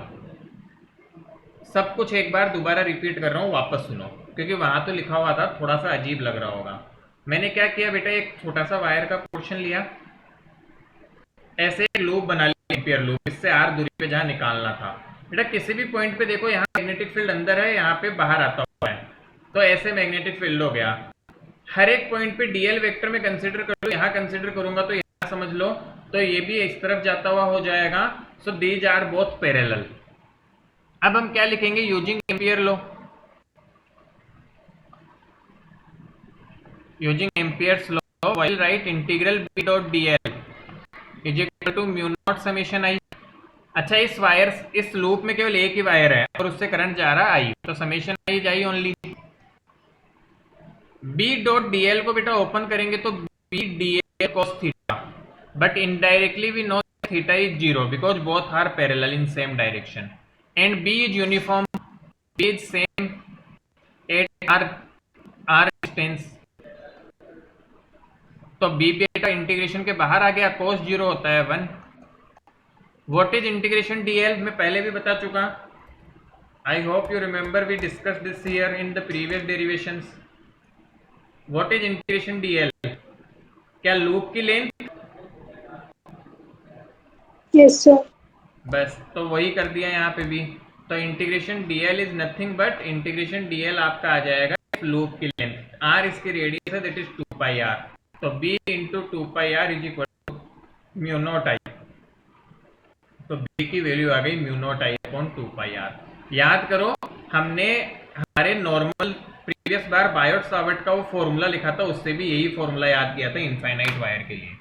Speaker 1: सब कुछ एक बार दोबारा रिपीट कर रहा हूँ, वापस सुनो, क्योंकि वहां तो लिखा हुआ था, थोड़ा सा अजीब लग रहा होगा। मैंने क्या किया बेटा, एक छोटा सा वायर का पोर्शन लिया, ऐसे एक लूप बना लिया, एम्पियर लूप, इससे आर दूरी पे जहां निकालना था। बेटा किसी भी पॉइंट पे देखो, यहाँ मैग्नेटिक फील्ड अंदर है, यहाँ पे बाहर आता हुआ है, तो ऐसे मैग्नेटिक फील्ड हो गया। हर एक पॉइंट पे डीएल वेक्टर में कंसीडर कर लो, यहाँ कंसीडर करूंगा तो यहाँ समझ लो, तो ये भी इस तरफ जाता हुआ हो जाएगा। So these are both parallel. अब हम क्या लिखेंगे, using ampere law, using ampere's law while write integral B dot DL is equal to mu naught summation I. अच्छा, इस वायर, इस लूप में केवल एक ही वायर है और उससे करंट जा रहा आई, तो समेशन आई जाई ओनली। बी डॉट डीएल को बेटा ओपन करेंगे तो B DL cos theta, but indirectly we know theta is 0 because both are parallel in same direction and B is uniform, B is same at R distance. तो B बेटा integration के बाहर आ गया, cos 0 होता है 1। What is integration DL, मैं पहले भी बता चुका, I hope you remember, we discuss this here in the previous derivations. What is integration DL, क्या लूप की लेंथ,
Speaker 3: यस सर।
Speaker 1: बस तो वही कर दिया यहाँ पे भी। तो integration DL is nothing but integration DL आपका आ जाएगा लूप की लेंथ, आर इसकी रेडियस है, दैट इज 2 पाई आर। तो B into 2 pi R is equal to mu naught I. तो बी की वैल्यू आ गई mu naught I upon 2 pi R. याद करो, हमने हमारे नॉर्मल प्रीवियस बार बायोट सावर्ट का वो फॉर्मूला लिखा था, उससे भी यही फॉर्मूला याद किया था इनफाइनाइट वायर के लिए।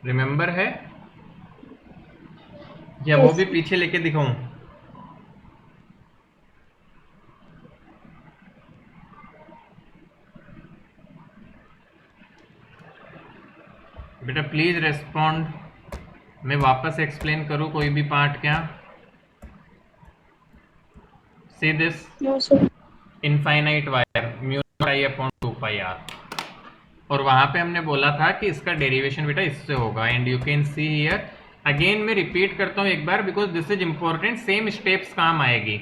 Speaker 1: रिमेंबर है या वो भी पीछे लेके दिखाऊं? बेटा प्लीज रेस्पॉन्ड, मैं वापस एक्सप्लेन करूं कोई भी पार्ट क्या? See this
Speaker 3: no sir.
Speaker 1: Infinite wire mu naught I upon 2 pi R, और वहां पे हमने बोला था कि इसका डेरिवेशन बेटा इससे होगा, and you can see here again, मैं रिपीट करता हूं एक बार because this is important, same steps काम आएगी।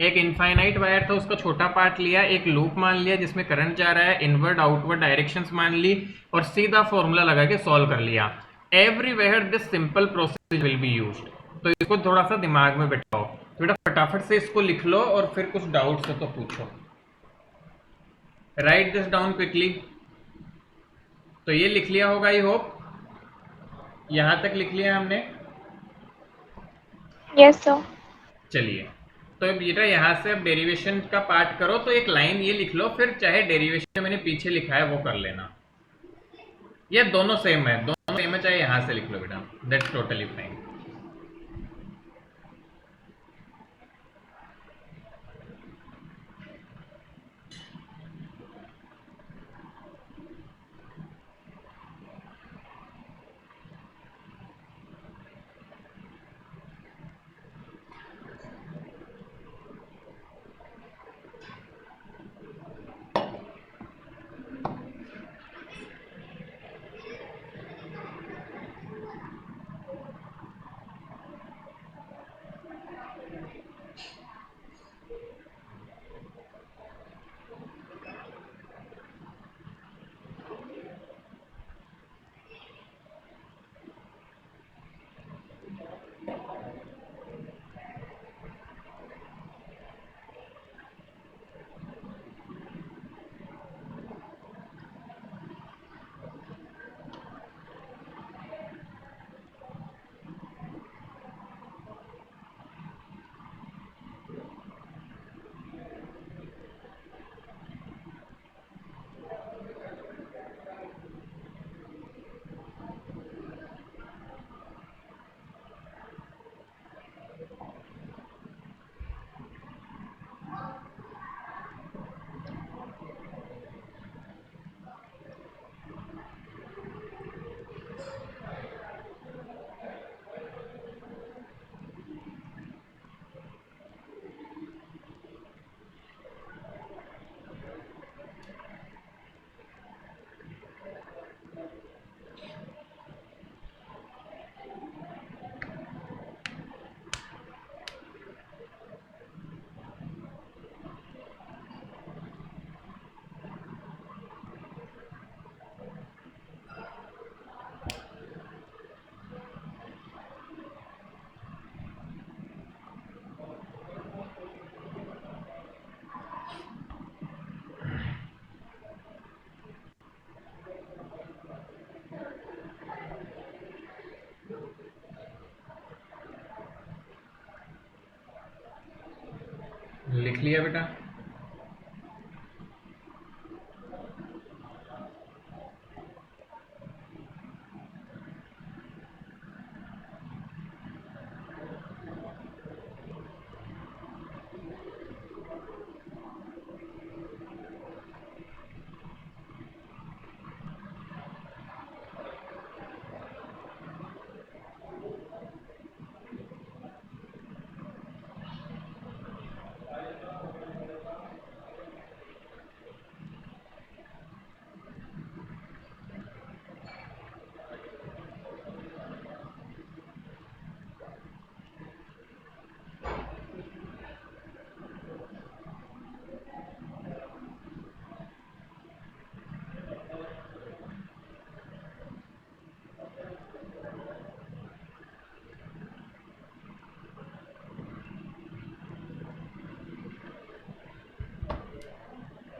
Speaker 1: एक इनफाइनाइट वायर था, उसका छोटा पार्ट लिया, एक लूप मान लिया जिसमें करंट जा रहा है, इनवर्ड आउटवर्ड डायरेक्शंस मान ली, और सीधा फॉर्मूला लगा के सॉल्व कर लिया। Everywhere this simple process will be used. तो इसको थोड़ा सा दिमाग में बैठाओ बेटा, फटाफट से इसको लिख लो और फिर कुछ डाउट्स हो तो पूछो। Right this down quickly. तो ये लिख लिया होगा, आई होप यहां तक लिख लिया हमने।
Speaker 3: Yes sir.
Speaker 1: चलिए, तो बेटा यहाँ से अब डेरिवेशन का पार्ट करो, तो एक लाइन ये लिख लो, फिर चाहे डेरिवेशन मैंने पीछे लिखा है वो कर लेना, ये दोनों सेम है, दोनों सेम है, चाहे यहाँ से लिख लो बेटा, दैट्स टोटली फाइन। लिख लिया बेटा।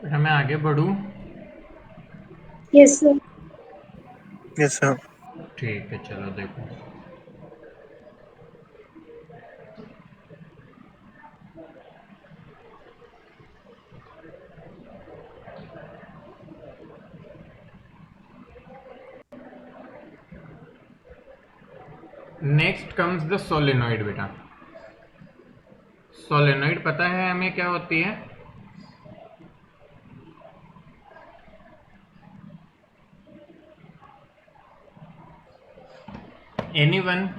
Speaker 1: बेटा मैं आगे बढ़ूं?
Speaker 3: Yes sir.
Speaker 2: Yes, sir.
Speaker 1: ठीक है, चलो देखो। नेक्स्ट कम्स द सोलेनॉइड बेटा। सोलेनॉइड पता है हमें क्या होती है? एनीवन?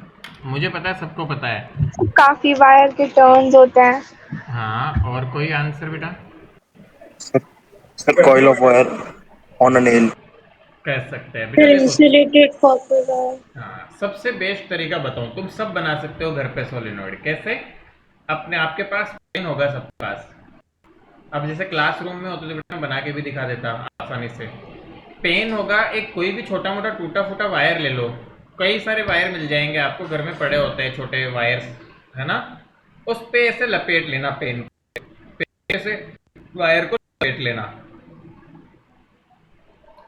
Speaker 1: मुझे पता है, सबको पता है।
Speaker 4: काफी वायर के टर्न्स होते हैं।
Speaker 1: हाँ, और कोई आंसर बेटा?
Speaker 2: Sir, coil of wire on a nail.
Speaker 1: कह सकते हैं बेटा।
Speaker 3: सर
Speaker 1: देखो,
Speaker 3: इंसुलेटेड कॉपर वायर।
Speaker 1: हाँ, सबसे बेस्ट तरीका बताऊं, तुम सब बना सकते हो घर पे सोलेनॉइड। कैसे? अपने आपके पास पेन होगा सबके पास। अब जैसे क्लासरूम में होते तो बेटा मैं बना के भी दिखा देता आसानी से। पेन होगा, एक कोई भी छोटा मोटा टूटा फूटा वायर ले लो। कई सारे वायर मिल जाएंगे आपको, घर में पड़े होते हैं छोटे वायर्स, है ना। उस पे ऐसे लपेट लेना, पेन से वायर को लपेट लेना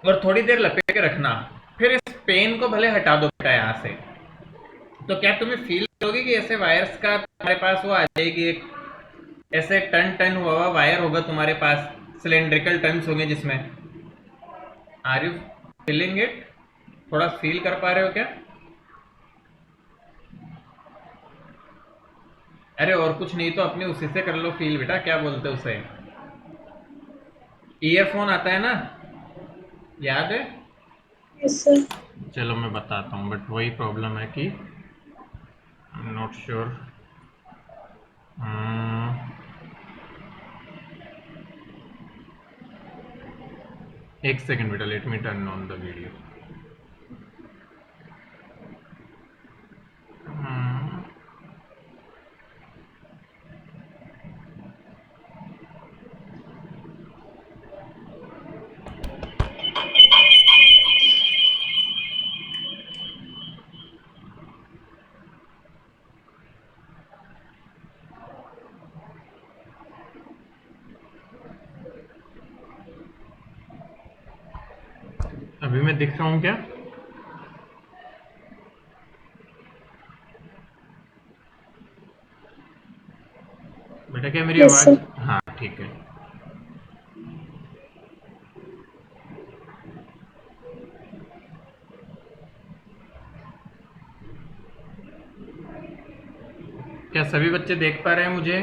Speaker 1: और थोड़ी देर लपेट के रखना। फिर इस पेन को भले हटा दो बेटा यहाँ से, तो क्या तुम्हें फील करोगे कि ऐसे वायर्स का तुम्हारे पास वो आ जाएगी, एक ऐसे टन टन हुआ वायर होगा तुम्हारे पास, सिलेंड्रिकल टन्स होंगे जिसमें। Are you feeling it? थोड़ा फील कर पा रहे हो क्या? अरे और कुछ नहीं तो अपने उसी से कर लो फील बेटा। क्या बोलते हो उसे? ईयरफोन आता है ना, याद है?
Speaker 3: Yes sir.
Speaker 1: चलो मैं बताता हूँ, बट वही प्रॉब्लम है कि आई एम नॉट श्योर। एक सेकेंड बेटा, let me turn on the video. अभी मैं दिख रहा हूँ क्या? बेटा क्या मेरी
Speaker 3: Yes,
Speaker 1: आवाज?
Speaker 3: sir.
Speaker 1: हाँ ठीक है। क्या सभी बच्चे देख पा रहे हैं मुझे?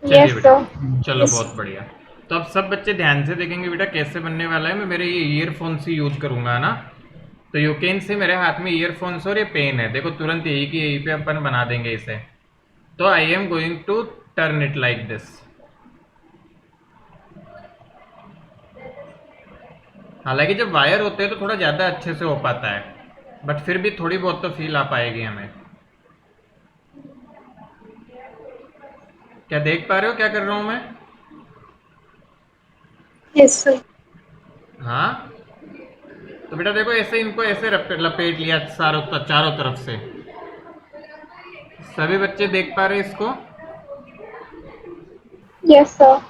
Speaker 1: चलिए
Speaker 4: यस
Speaker 1: बेटा,
Speaker 4: सर।
Speaker 1: चलो
Speaker 3: Yes.
Speaker 1: बहुत बढ़िया। तो अब सब बच्चे ध्यान से देखेंगे बेटा कैसे बनने वाला है। मैं मेरे ये ईयरफोन से यूज करूंगा ना, तो यू कैन से मेरे हाथ में ईयरफोन्स और ये पेन है। देखो तुरंत यही की यही पे अपन बना देंगे इसे। तो I am going to turn it like this. हालांकि जब वायर होते हैं तो थोड़ा ज्यादा अच्छे से हो पाता है, बट फिर भी थोड़ी बहुत तो फील आ पाएगी हमें। क्या देख पा रहे हो क्या कर रहा हूं मैं?
Speaker 3: Yes, sir.
Speaker 1: हाँ, तो बेटा देखो ऐसे इनको ऐसे लपेट लिया चारों तरफ से। सभी बच्चे देख पा रहे हैं इसको?
Speaker 4: Yes sir.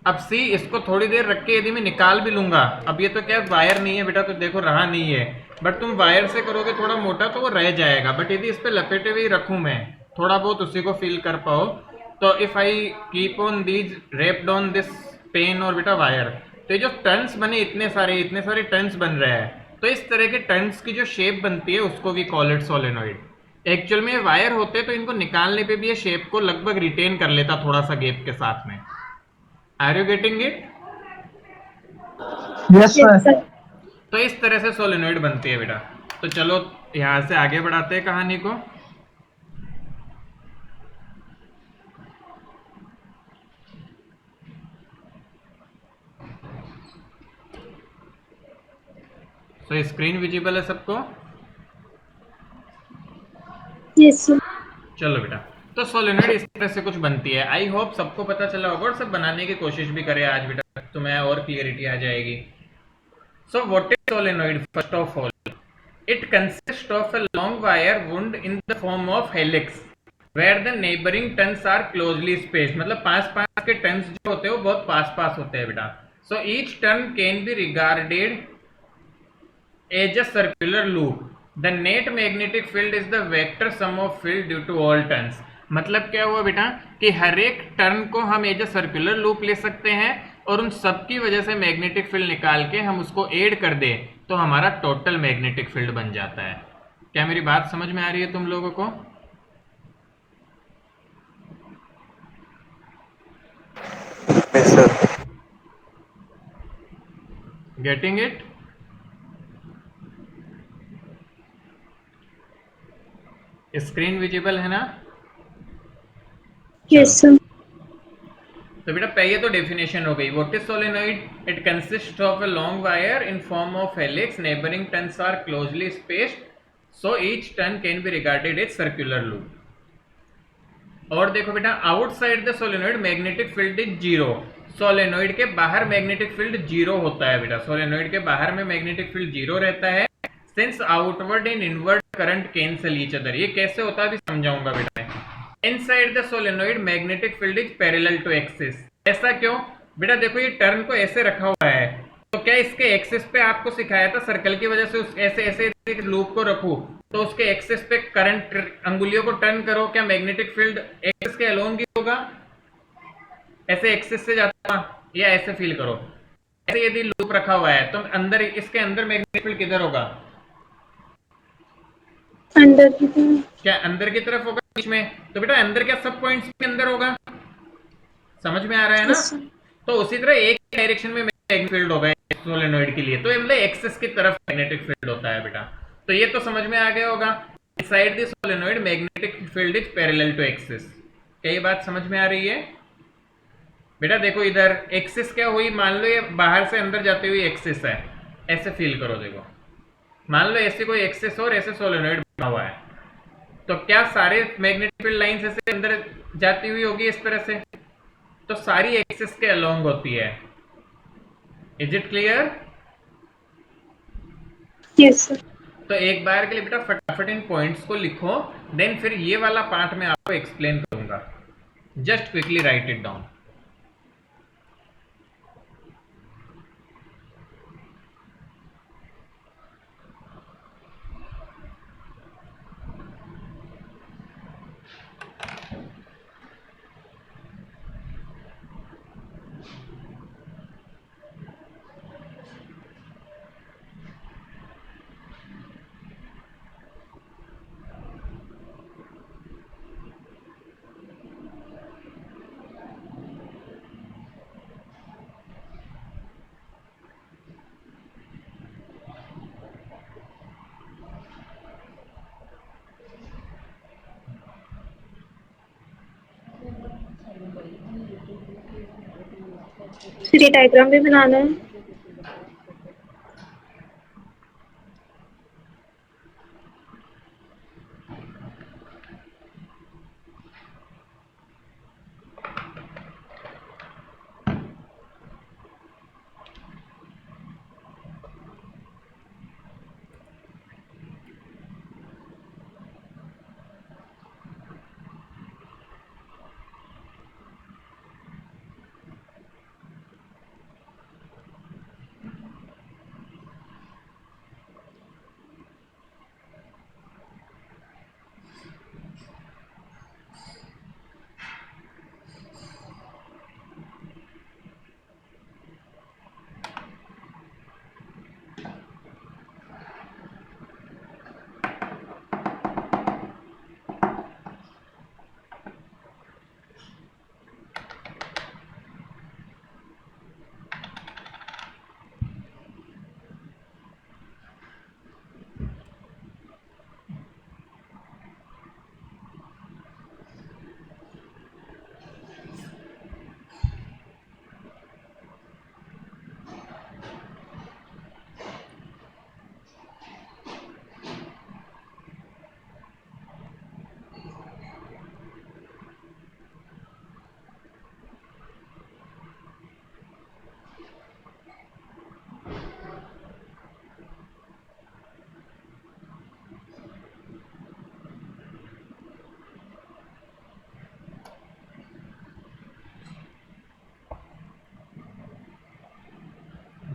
Speaker 1: अब सी, इसको थोड़ी देर रख के यदि मैं निकाल भी लूंगा, अब ये तो क्या वायर नहीं है बेटा, तो देखो रहा नहीं है, बट तुम वायर से करोगे थोड़ा मोटा तो वो रह जाएगा। बट यदि इस पे लपेटे हुए रखूं मैं, थोड़ा बहुत उसी को फील कर पाओ। तो if I keep on these wrapped on this pen और बेटा वायर, तो ये जो टर्न्स बने इतने सारे टर्न्स बन रहे हैं, तो इस तरह के टर्न्स की जो शेप बनती है उसको भी कॉल इट सोलेनोइड। एक्चुअल में वायर होते तो इनको निकालने पे भी ये शेप को लगभग रिटेन कर लेता थोड़ा सा गैप के साथ में। Are you getting it?
Speaker 5: Yes
Speaker 3: yes
Speaker 5: sir.
Speaker 3: Sir.
Speaker 1: तो इस तरह से सोलेनोइड बनती है बेटा। तो चलो यहां से आगे बढ़ाते हैं कहानी को। तो स्क्रीन विजिबल है सबको?
Speaker 3: Yes sir.
Speaker 1: चलो बेटा, तो सोलेनोइड इस तरह से कुछ बनती है। आई होप सबको पता चला होगा और सब बनाने की कोशिश भी करें आज बेटा, तुम्हें और क्लियरिटी आ जाएगी। So what is solenoid? First of all, it consists of a long wire wound in the form of helix where the neighboring turns are closely spaced। मतलब पास पास के टर्न्स जो होते हैं वो बहुत पास पास होते हैं बेटा। so each turn can be regarded as a circular loop। the net magnetic field is the vector sum of field due to all turns। मतलब क्या हुआ बेटा कि हर एक टर्न को हम एज ए सर्कुलर लूप ले सकते हैं और उन सब की वजह से मैग्नेटिक फील्ड निकाल के हम उसको ऐड कर दें तो हमारा टोटल मैग्नेटिक फील्ड बन जाता है। क्या मेरी बात समझ में आ रही है तुम लोगों को?
Speaker 2: Yes, sir.
Speaker 1: Getting it? Screen visible है ना?
Speaker 3: Yes sir.
Speaker 1: तो बेटा पहले तो डेफिनेशन हो गई। What is solenoid? It consist of a long wire in form of helix, neighbouring turns are closely spaced, so each turn can be regarded as circular loop. और देखो बेटा, outside the solenoid magnetic field is zero. Solenoid के बाहर magnetic field zero होता है बेटा। Solenoid के बाहर में मैग्नेटिक फील्ड जीरो रहता है since outward and inward current cancel each other. ये कैसे होता है अभी समझाऊंगा बेटा। Inside the solenoid magnetic field is parallel to axis. ऐसा क्यों बेटा? देखो ये टर्न को ऐसे रखा हुआ है, तो क्या इसके एक्सिस पे आपको सिखाया था सर्कल की वजह से उस ऐसे ऐसे लूप को रखूं तो उसके एक्सिस पे करंट अंगुलियों को टर्न करो, क्या मैग्नेटिक फील्ड एक्सिस के अलोंग ही होगा? ऐसे एक्सिस से जाता या ऐसे फील करो, ऐसे यदि लूप रखा हुआ है तो अंदर इसके अंदर मैग्नेटिक फील्ड किधर होगा?
Speaker 3: अंदर की तरफ।
Speaker 1: क्या अंदर की तरफ होगा बीच में? तो बेटा अंदर क्या सब पॉइंट्स के अंदर होगा? समझ में आ रहा है ना?
Speaker 3: Yes sir.
Speaker 1: तो उसी तरह एक डायरेक्शन में मैग्नेटिक फील्ड होगा सोलेनोइड के लिए, तो मतलब एक्सिस की तरफ मैग्नेटिक फील्ड होता है बेटा। तो ये तो समझ में आ गया होगा। Inside the solenoid magnetic field is parallel to axis. क्या ये बात समझ में आ रही है बेटा? देखो इधर एक्सिस क्या हुई, मान लो ये बाहर से अंदर जाती हुई एक्सिस है, ऐसे फील करो। देखो मान लो ऐसे कोई एक्सिस और ऐसे सोलेनोइड बना हुआ है, तो क्या सारे मैग्नेटिक फील्ड लाइंस ऐसे अंदर जाती हुई होगी इस तरह से? तो सारी एक्सिस के अलोंग होती है। Is it clear?
Speaker 3: Yes sir.
Speaker 1: तो एक बार के लिए बेटा फटाफट इन पॉइंट्स को लिखो, देन फिर ये वाला पार्ट मैं आपको एक्सप्लेन करूंगा। Just quickly right it down.
Speaker 3: फिर ये डायग्राम भी बनाना है।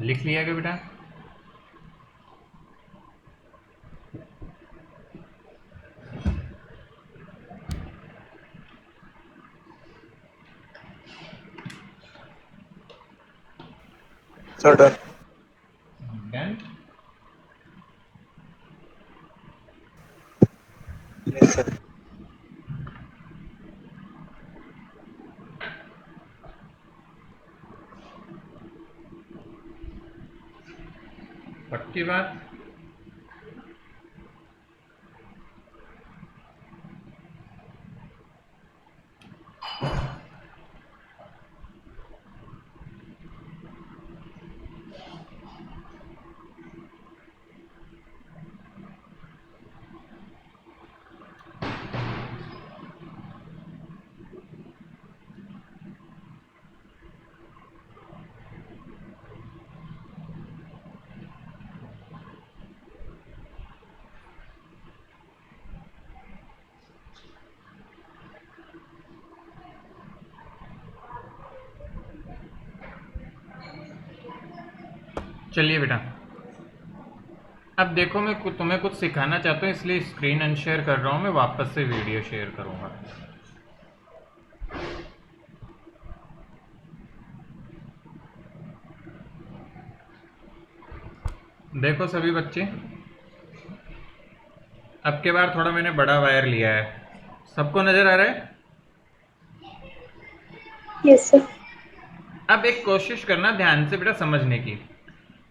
Speaker 1: लिख लिया क्या बेटा?
Speaker 2: Sir done.
Speaker 1: Done.
Speaker 2: Yes sir.
Speaker 1: पक्की बात? चलिए बेटा, अब देखो मैं तुम्हें कुछ सिखाना चाहता हूँ, इसलिए स्क्रीन अनशेयर कर रहा हूँ, मैं वापस से वीडियो शेयर करूँगा। देखो सभी बच्चे, अब के बार थोड़ा मैंने बड़ा वायर लिया है, सबको नजर आ रहा है?
Speaker 3: Yes sir.
Speaker 1: अब एक कोशिश करना ध्यान से बेटा समझने की।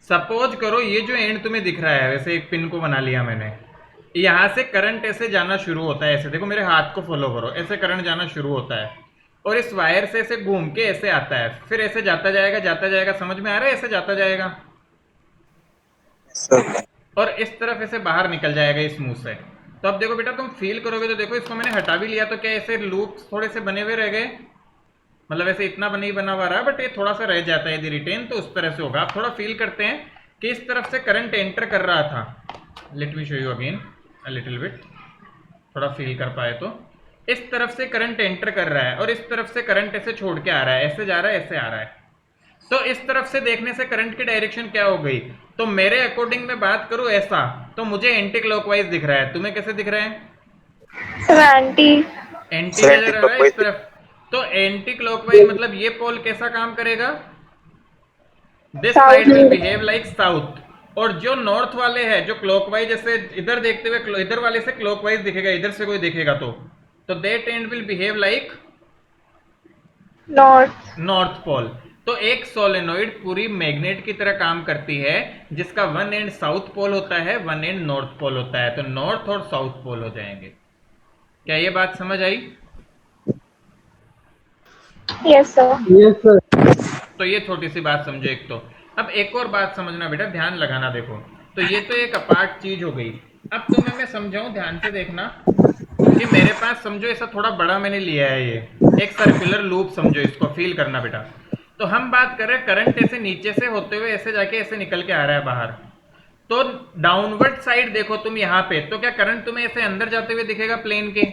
Speaker 1: सपोज करो ये जो एंड तुम्हें दिख रहा है, वैसे एक पिन को बना लिया मैंने, यहाँ से करंट ऐसे जाना शुरू होता है, ऐसे देखो मेरे हाथ को फॉलो करो, ऐसे करंट जाना शुरू होता है और इस वायर से ऐसे घूम के ऐसे आता है, फिर ऐसे जाता जाएगा, समझ में आ रहा है? ऐसे जाता जाएगा
Speaker 2: सर
Speaker 1: और इस तरफ ऐसे बाहर निकल जाएगा इस मुंह से। तो अब देखो बेटा, तुम फील करोगे तो देखो इसको मैंने हटा भी लिया, तो क्या ऐसे लूप थोड़े से बने हुए रह गए? मतलब ऐसे इतना नहीं बना हुआ रहा, बट ये थोड़ा सा रह जाता है यदि रिटेन, तो उस तरह से होगा। आप थोड़ा फील करते हैं कि इस तरफ से करंट एंटर कर रहा था। Let me show you again a little bit, थोड़ा फील कर पाए तो। इस तरफ से करंट एंटर कर रहा है और इस तरफ से करंट ऐसे छोड़ के आ रहा है, ऐसे जा रहा है, ऐसे आ रहा है। तो इस तरफ से देखने से करंट की डायरेक्शन क्या हो गई? तो मेरे अकॉर्डिंग में बात करूं ऐसा, तो मुझे एंटी क्लॉकवाइज दिख रहा है। तुम्हें कैसे दिख रहा है?
Speaker 4: Sir anti.
Speaker 1: एंटी
Speaker 2: सर
Speaker 1: नजर आ रहा है इस तरफ। तो एंटी क्लॉकवाइज मतलब ये पोल कैसा काम करेगा? This side will behave like south. और जो नॉर्थ वाले हैं, जो क्लॉकवाइज जैसे इधर देखते हुए इधर वाले से क्लॉकवाइज दिखेगा, इधर से कोई देखेगा तो that end will behave like
Speaker 4: north.
Speaker 1: North pole. तो एक सोलेनोइड पूरी मैग्नेट की तरह काम करती है, जिसका वन एंड साउथ पोल होता है, वन एंड नॉर्थ पोल होता है। तो नॉर्थ और साउथ पोल हो जाएंगे। क्या ये बात समझ आई?
Speaker 4: Yes sir.
Speaker 1: तो ये छोटी सी बात समझो एक तो। अब एक और बात समझना बेटा, ध्यान लगाना। देखो, तो ये तो एक अपार्ट चीज हो गई। अब तुम्हें मैं समझाऊं, ध्यान से देखना कि मेरे पास समझो ऐसा थोड़ा बड़ा मैंने लिया है, ये एक सर्कुलर लूप समझो, इसको फील करना बेटा। तो हम बात कर रहे हैं करंट ऐसे नीचे से होते हुए ऐसे जाके ऐसे निकल के आ रहा है बाहर। तो डाउनवर्ड साइड देखो तुम यहाँ पे, तो क्या करंट तुम्हें ऐसे अंदर जाते हुए दिखेगा प्लेन के?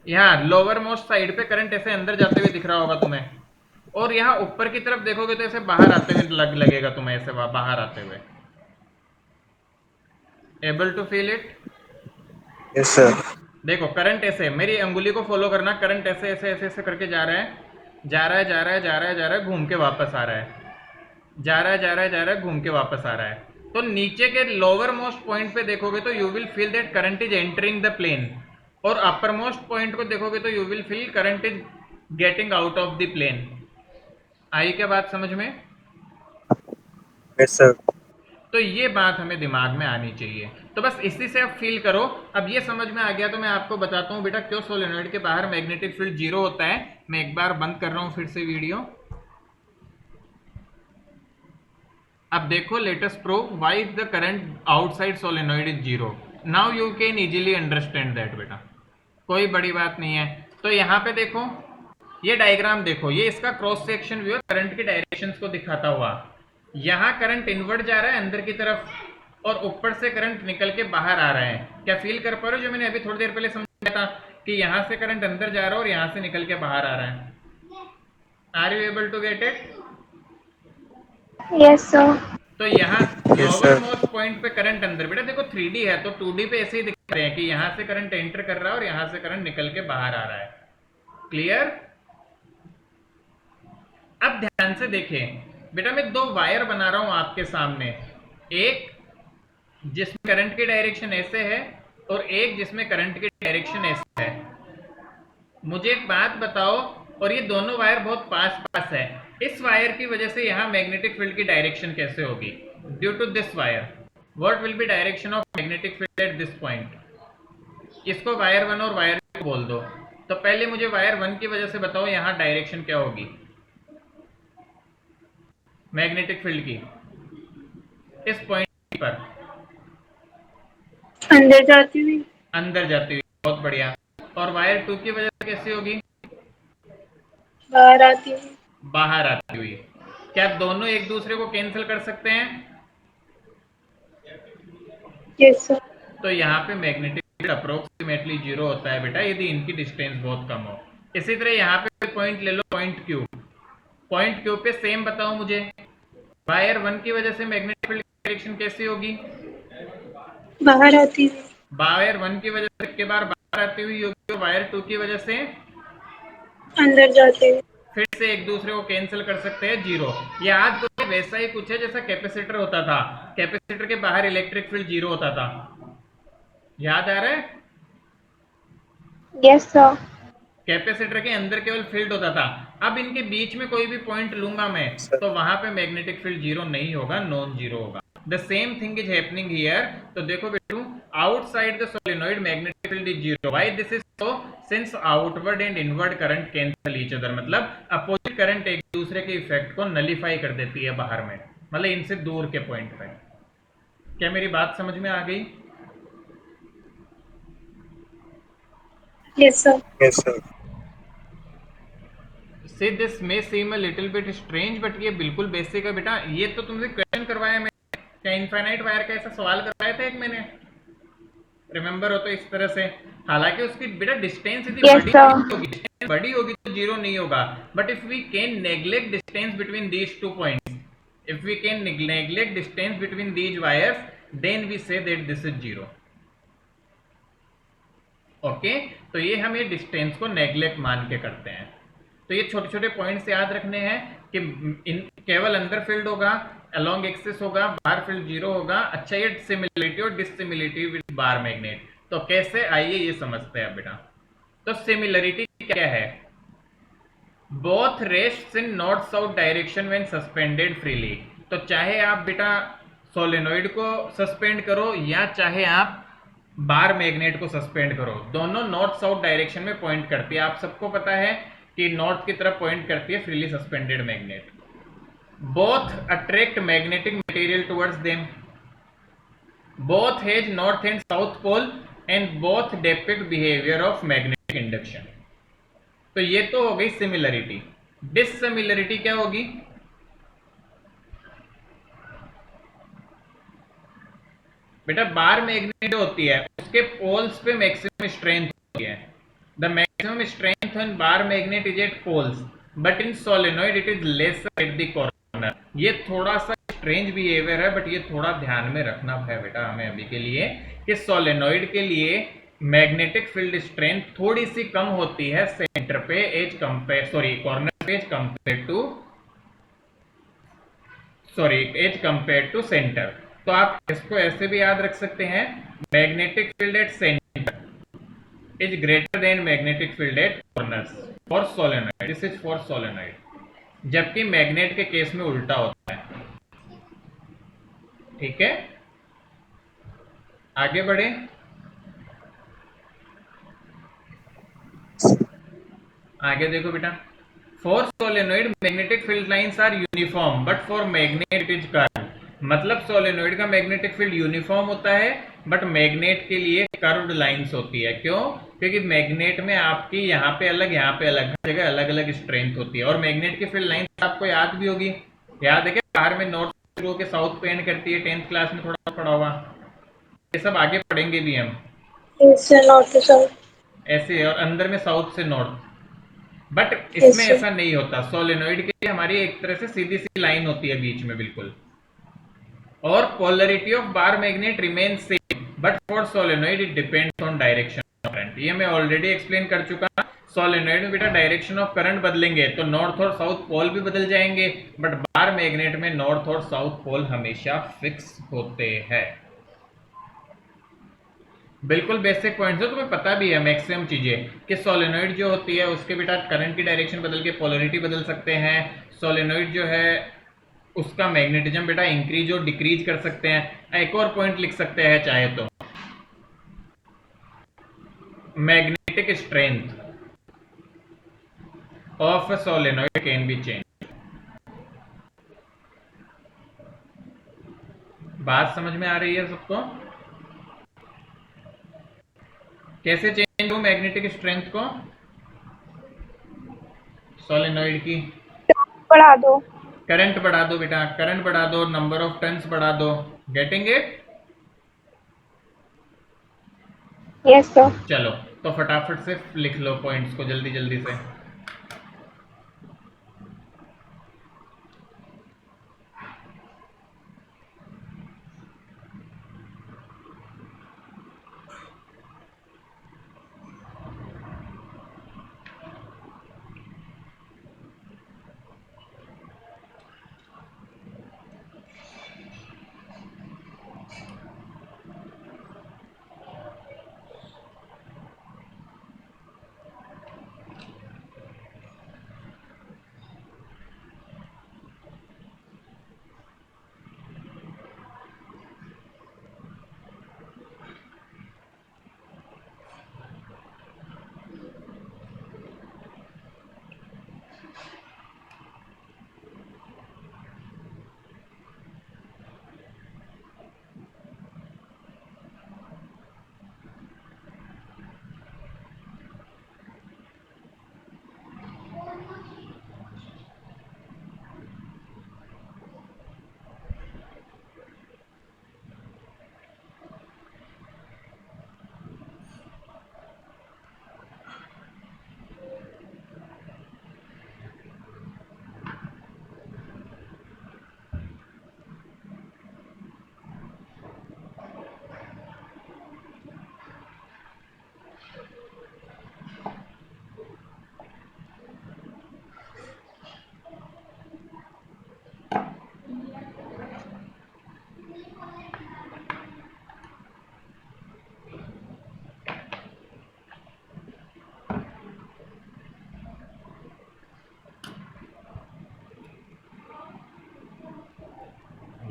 Speaker 1: यहाँ लोअर मोस्ट साइड पे करंट ऐसे अंदर जाते हुए दिख रहा होगा तुम्हें। और यहाँ ऊपर की तरफ देखोगे तो ऐसे बाहर आते हुए लगेगा तुम्हें, ऐसे बाहर आते हुए। Able to feel it?
Speaker 2: Yes sir.
Speaker 1: देखो करंट ऐसे, मेरी अंगुली को फॉलो करना, करंट ऐसे ऐसे ऐसे ऐसे करके जा रहा है, जा रहा है, जा रहा है, जा रहा है, जा रहा है, घूम के वापस आ रहा है, जा रहा है, जा रहा है, जा रहा है, घूम के वापस आ रहा है। तो नीचे के लोअर मोस्ट पॉइंट पे देखोगे तो you will feel that current is entering the plane, और अपर मोस्ट पॉइंट को देखोगे तो you will feel current is getting out of the plane. आई क्या बात समझ में?
Speaker 2: Yes sir.
Speaker 1: तो ये बात हमें दिमाग में आनी चाहिए। तो बस इसी से आप फील करो। अब ये समझ में आ गया तो मैं आपको बताता हूँ बेटा क्यों सोलेनॉइड के बाहर मैग्नेटिक फील्ड जीरो होता है। मैं एक बार बंद कर रहा हूँ फिर से वीडियो। अब देखो, let us prove why the current outside solenoid is zero. Now you can easily understand that बेटा, कोई बड़ी बात नहीं है। तो यहाँ पे देखो, ये डायग्राम देखो, ये इसका क्रॉस सेक्शन व्यू है करंट की डायरेक्शंस को दिखाता हुआ। यहाँ करंट इनवर्ट जा रहा है अंदर की तरफ, और ऊपर से करंट निकल के बाहर आ रहा है। क्या फील कर पा रहे हो जो मैंने अभी थोड़ी देर पहले समझाया था कि यहाँ से करंट अंदर जा रहा है और यहाँ से निकल के बाहर आ रहा है? Are you able to get it?
Speaker 4: Yes, sir.
Speaker 1: तो यहाँ
Speaker 2: Yes,
Speaker 1: normal
Speaker 2: sir.
Speaker 1: Most point पे करंट अंदर, बेटा देखो 3D है तो 2D पे ऐसे ही दिख रहे हैं कि यहाँ से करंट एंटर कर रहा है और यहाँ से करंट निकल के बाहर आ रहा है। क्लियर? अब ध्यान से देखें बेटा, मैं दो वायर बना रहा हूं आपके सामने, एक जिसमें करंट की डायरेक्शन ऐसे है और एक जिसमें करंट की डायरेक्शन ऐसे है। मुझे एक बात बताओ, और ये दोनों वायर बहुत पास पास है, इस वायर की वजह से यहां मैग्नेटिक फील्ड की डायरेक्शन कैसे होगी? Due to this wire what will be direction of magnetic field at this point? इसको वायर 1 और वायर 2 बोल दो। तो पहले मुझे वायर 1 की वजह से बताओ यहां डायरेक्शन क्या होगी मैग्नेटिक फील्ड की इस पॉइंट पर?
Speaker 3: अंदर जाती हुई।
Speaker 1: अंदर जाती हुई, बहुत बढ़िया। और वायर 2 की वजह से कैसी होगी?
Speaker 3: बाहर आती हुई।
Speaker 1: बाहर आती हुई। क्या दोनों एक दूसरे को कैंसिल कर सकते हैं?
Speaker 3: Yes sir.
Speaker 1: तो यहाँ पे मैग्नेटिक फील्ड अप्रोक्सीमेटली 0 होता है बेटा, यदि इनकी डिस्टेंस बहुत कम हो। इसी तरह यहाँ पे पॉइंट ले लो, पॉइंट क्यू। पॉइंट क्यू पे सेम बताओ मुझे, वायर 1 की वजह से मैग्नेटिक फील्ड की डायरेक्शन कैसी होगी?
Speaker 3: बाहर आती हुई।
Speaker 1: वायर 1 की वजह से के बार बाहर आती हुई होगी, वायर 2 की वजह से
Speaker 3: अंदर जाते हुए।
Speaker 1: फिर से एक दूसरे को कैंसिल कर सकते हैं, 0। याद करो वैसा ही कुछ है जैसा कैपेसिटर होता था, कैपेसिटर के बाहर इलेक्ट्रिक फील्ड 0 होता था, याद आ रहा है?
Speaker 4: Yes, sir.
Speaker 1: कैपेसिटर के अंदर केवल फील्ड होता था। अब इनके बीच में कोई भी पॉइंट लूंगा मैं तो वहां पे मैग्नेटिक फील्ड 0 नहीं होगा, नॉन 0 होगा। The same thing is happening here. तो देखो बेटू, outside the solenoid magnetic field is 0। Why this is so? Since outward and inward current cancel each other, मतलब अपोजिट करंट एक दूसरे के इफेक्ट को नलीफाई कर देती है बाहर में, मतलब इनसे दूर के पॉइंट पे। क्या मेरी बात समझ में आ गई?
Speaker 3: Yes sir.
Speaker 2: Yes, sir.
Speaker 1: See, this may seem a little bit strange, but ये बिल्कुल बेसिक है बेटा। ये तो तुमसे क्वेश्चन करवाया मैंने, क्या इनफाइनाइट वायर का ऐसा सवाल करवाया था एक मैंने, रिमेंबर हो तो इस तरह से। हालांकि उसकी बेटा डिस्टेंस यदि
Speaker 4: Yes, sir.
Speaker 1: बड़ी होगी तो 0 नहीं होगा, but if we can neglect distance between these 2 points, if we can neglect distance between these wires, then we say that this is 0। Okay, तो ये हम ये डिस्टेंस को नेग्लेक्ट मान के करते हैं। तो ये छोटे छोटे पॉइंट्स याद रखने हैं कि इन केवल अंदर फील्ड होगा, अलोंग एक्सिस होगा, बाहर फील्ड 0 होगा। अच्छा, ये सिमिलरिटी और डिसिमिलरिटी विद बार मैग्नेट, तो कैसे, आइए ये समझते हैं बेटा। तो सिमिलरिटी क्या है? Both rests in north south direction when suspended freely. तो चाहे आप बेटा सोलेनोइड को सस्पेंड करो या चाहे आप बार मैग्नेट को सस्पेंड करो, दोनों नॉर्थ साउथ डायरेक्शन में पॉइंट करती है। आप सबको पता है कि नॉर्थ की तरफ पॉइंट करती है freely suspended magnet. Both attract magnetic material towards them, both has north and south pole and both depict behaviour of magnetic induction. तो ये तो हो गई सिमिलरिटी। डिसिमिलरिटी क्या होगी? बेटा बार मैग्नेट होती है उसके पोल्स पे मैक्सिमम स्ट्रेंथ होती है। The maximum strength in bar magnet is at poles, but in solenoid it is less at the corner. ये थोड़ा सा स्ट्रेंज बिहेवियर है, बट ये थोड़ा ध्यान में रखना है बेटा हमें अभी के लिए, कि सोलेनोइड के लिए मैग्नेटिक फील्ड स्ट्रेंथ थोड़ी सी कम होती है सेंटर पे एज कंपेयर, सॉरी कॉर्नर पे as compare to, sorry as compare to centre. तो आप इसको ऐसे भी याद रख सकते हैं, magnetic field at centre is greater than magnetic field at corners for solenoid. This is for solenoid, जबकि मैग्नेट के केस में उल्टा होता है। ठीक है, आगे बढ़े। आगे देखो बेटा, for solenoid magnetic field lines are uniform but for magnet it is curve. मतलब सोलेनोइड का मैग्नेटिक फील्ड यूनिफॉर्म होता है, बट मैग्नेट के लिए कर्व्ड लाइंस होती है। क्यों? क्योंकि मैग्नेट में आपकी यहाँ पे अलग, यहाँ पे अलग, हर जगह अलग अलग स्ट्रेंथ होती है। और मैग्नेट की फील्ड लाइंस आपको याद भी होगी, याद है क्या? बाहर में नॉर्थ शुरू होकर साउथ पे एंड करती है, 10th क्लास में थोड़ा पढ़ा हुआ, ये सब आगे पढ़ेंगे भी हम।
Speaker 3: ईस्ट से नॉर्थ टू साउथ।
Speaker 1: ऐसे, और अंदर में साउथ से नॉर्थ, बट
Speaker 3: Yes,
Speaker 1: इसमें
Speaker 3: sir.
Speaker 1: ऐसा नहीं होता। सोलेनोइड के लिए हमारी एक तरह से सीधी सी लाइन होती है बीच में बिल्कुल, और polarity of bar magnet remain same, but for solenoid it depends on direction of current. ये मैं ऑलरेडी एक्सप्लेन कर चुका। सोलेनोइड में बेटा डायरेक्शन ऑफ करंट बदलेंगे तो नॉर्थ और साउथ पोल भी बदल जाएंगे, बट बार मैग्नेट में नॉर्थ और साउथ पोल हमेशा फिक्स होते हैं। बिल्कुल बेसिक पॉइंट्स है, तुम्हें पता भी है मैक्सिमम चीजें कि सोलेनोइड जो होती है उसके बेटा करंट की डायरेक्शन बदल के पोलरिटी बदल सकते हैं। सोलेनोइड जो है उसका मैग्नेटिज्म बेटा इंक्रीज और डिक्रीज कर सकते हैं। एक और पॉइंट लिख सकते हैं चाहे तो, magnetic strength of a solenoid can be changed। बात समझ में आ रही है सबको? कैसे चेंज हो मैग्नेटिक स्ट्रेंथ को सोलेनोइड की?
Speaker 4: बढ़ा दो।
Speaker 1: करंट बढ़ा दो बेटा, करंट बढ़ा दो, नंबर ऑफ टर्न्स बढ़ा दो। Getting it?
Speaker 4: Yes sir.
Speaker 1: चलो तो फटाफट से लिख लो पॉइंट्स को जल्दी जल्दी से।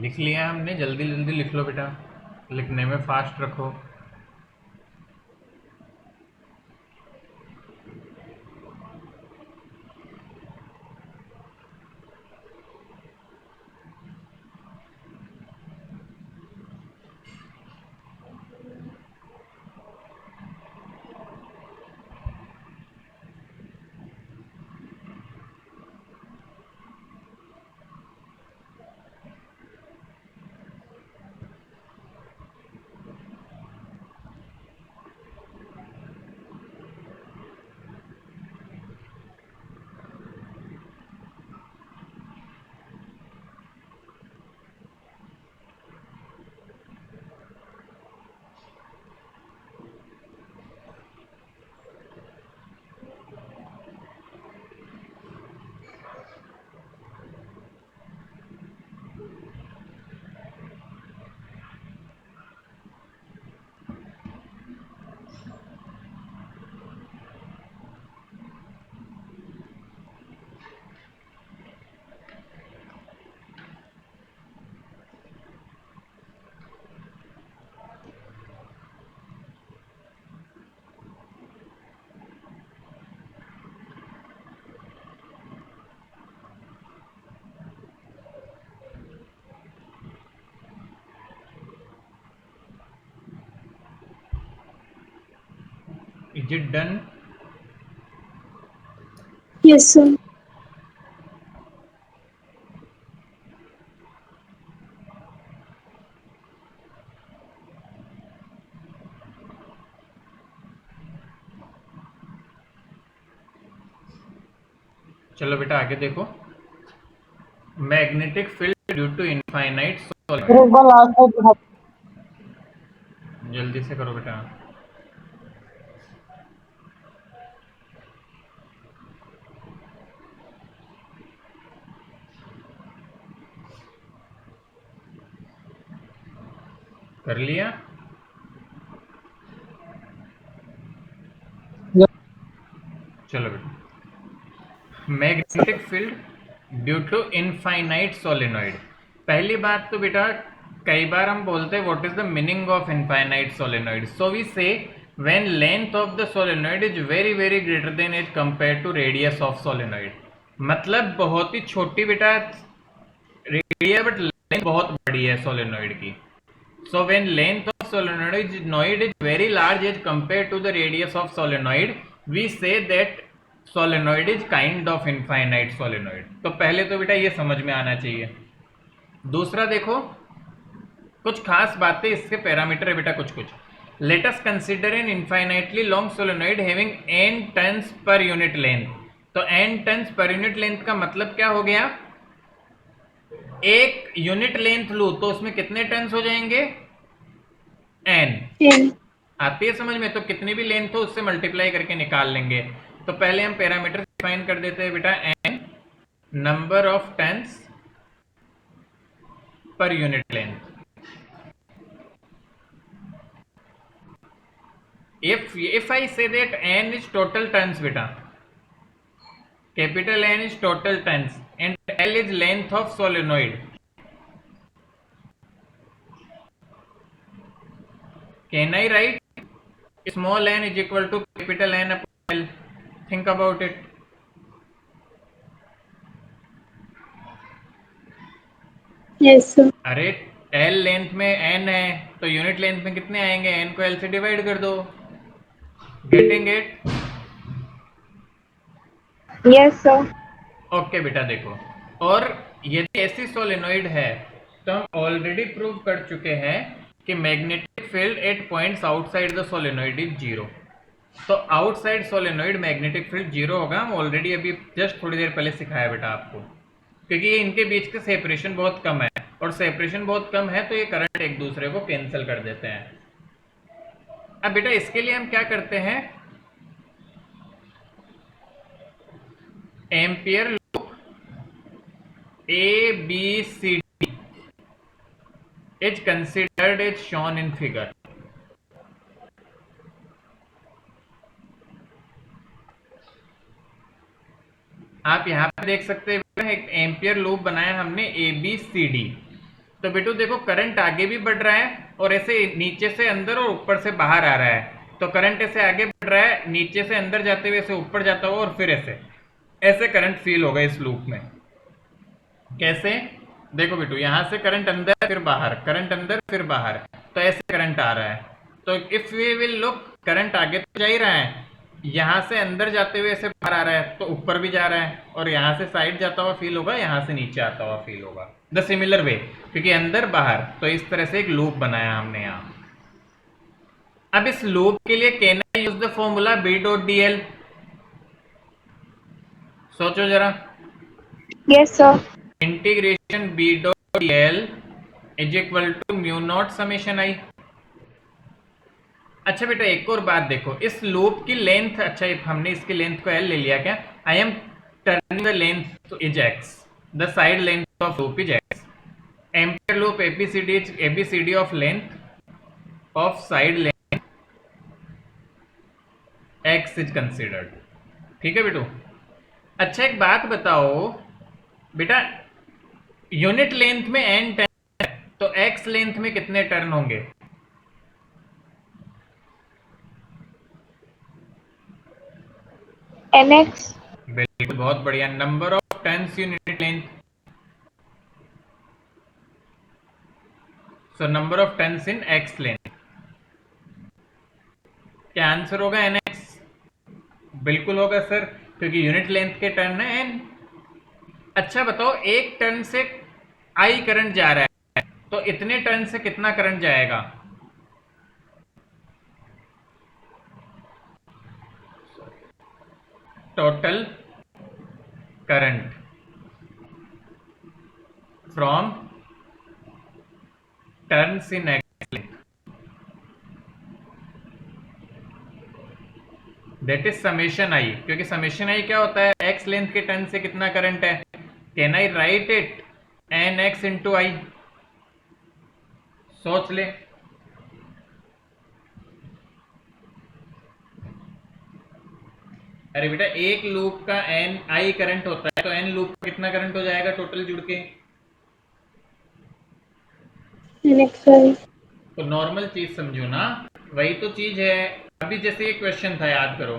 Speaker 1: लिख लिया हमने, जल्दी जल्दी लिख लो बेटा, लिखने में फास्ट रखो। Is it done?
Speaker 3: Yes, sir.
Speaker 1: चलो बेटा आगे देखो। Magnetic field due to infinite
Speaker 5: फिर
Speaker 1: सॉलिनॉइड।
Speaker 5: एक बार लास्ट में दिखा।
Speaker 1: जल्दी से करो बेटा। कर लिया? चलो बेटा। Magnetic field due to infinite solenoid. पहली बात तो बेटा, कई बार हम बोलते हैं what is the meaning of infinite solenoid. So we say when length of the solenoid is very very greater than is compare to radius of solenoid. मतलब बहुत ही छोटी बेटा रेडियस बट लेंथ बहुत बड़ी है सोलेनॉइड की। So when length of solenoid is very large as compared to the radius of solenoid, we say that solenoid is kind of infinite solenoid. तो पहले तो बेटा ये समझ में आना चाहिए। दूसरा देखो, कुछ खास बातें इसके पैरामीटर है बेटा कुछ कुछ। Let us consider an infinitely long solenoid having n turns per unit length. तो n turns per unit length का मतलब क्या हो गया? एक यूनिट लेंथ लूं तो उसमें कितने टर्न्स हो जाएंगे? n।
Speaker 3: 10।
Speaker 1: आती है समझ में? तो कितनी भी लेंथ हो उससे मल्टीप्लाई करके निकाल लेंगे। तो पहले हम पैरामीटर डिफाइन कर देते हैं बेटा, n number of turns per unit length. if I say that n is total turns बेटा, capital N is total turns and L is length of solenoid, can I write small n is equal to capital N upon L? Think about it.
Speaker 3: Yes, sir.
Speaker 1: अरे L length में n है तो unit length में कितने आएंगे? n को L से divide कर दो। Getting it?
Speaker 4: Yes, sir.
Speaker 1: Okay बेटा देखो, और यदि ऐसी सोलेनॉइड है तो हम ऑलरेडी प्रूव कर चुके हैं कि magnetic field at points outside the solenoid is zero. तो outside solenoid magnetic field zero होगा। हम ऑलरेडी अभी जस्ट थोड़ी देर पहले सिखाया बेटा आपको, क्योंकि ये इनके बीच का सेपरेशन बहुत कम है, और सेपरेशन बहुत कम है तो ये करंट एक दूसरे को कैंसिल कर देते हैं। अब बेटा इसके लिए हम क्या करते हैं, ampere loop A B C D is considered as shown in figure. आप यहां पे देख सकते हैं एक एम्पियर लूप बनाया हमने ए बी सी डी। तो बेटू देखो करंट आगे भी बढ़ रहा है और ऐसे नीचे से अंदर और ऊपर से बाहर आ रहा है। तो करंट ऐसे आगे बढ़ रहा है, नीचे से अंदर जाते हुए ऐसे ऊपर जाता हुआ, और फिर ऐसे ऐसे करंट फील होगा इस लूप में। कैसे? देखो बेटू, यहां से करंट अंदर फिर बाहर, करंट अंदर फिर बाहर, तो ऐसे करंट आ रहा है। तो if we will look, current आगे तो जा ही रहा है, यहां से अंदर जाते हुए ऐसे बाहर आ रहा है तो ऊपर भी जा रहा है, और यहां से साइड जाता हुआ फील होगा, यहां से नीचे आता हुआ फील होगा। द सिमिलर वे, क्योंकि अंदर बाहर, तो इस तरह से एक लूप बनाया हमने यहां। अब इस लूप के लिए can I use the formula B dot D L? सोचो जरा।
Speaker 4: Yes, sir.
Speaker 1: Integration B dot D L is equal to mu naught summation I. अच्छा बेटा एक और बात देखो, इस लूप की लेंथ, अच्छा हमने इसकी लेंथ को एल ले लिया क्या? I am turning the length to is X, the side length of loop is X. Ampere loop ABCD of length of side length X is considered. ठीक है बेटू? अच्छा एक बात बताओ बेटा, यूनिट लेंथ में n टर्न है तो x लेंथ में कितने टर्न होंगे?
Speaker 4: NX.
Speaker 1: बिल्कुल, बहुत बढ़िया। Number of turns in unit length, so number of turns in x length. क्या आंसर होगा? nx। बिल्कुल होगा सर, क्योंकि यूनिट लेंथ के टर्न है n। अच्छा बताओ, एक टर्न से I करंट जा रहा है तो इतने टर्न से कितना करंट जाएगा? Total current from turns in x length, that is summation I, क्योंकि समेशन आई क्या होता है, एक्स लेंथ के टर्न से कितना करंट है। Can I write it N x into I, सोच ले। अरे बेटा एक लूप का एन आई करंट होता है, तो एन लूप का कितना करंट हो जाएगा टोटल जुड़ के।
Speaker 3: NXI।
Speaker 1: तो नॉर्मल चीज समझो ना, वही तो चीज है। अभी जैसे ये क्वेश्चन था, याद करो,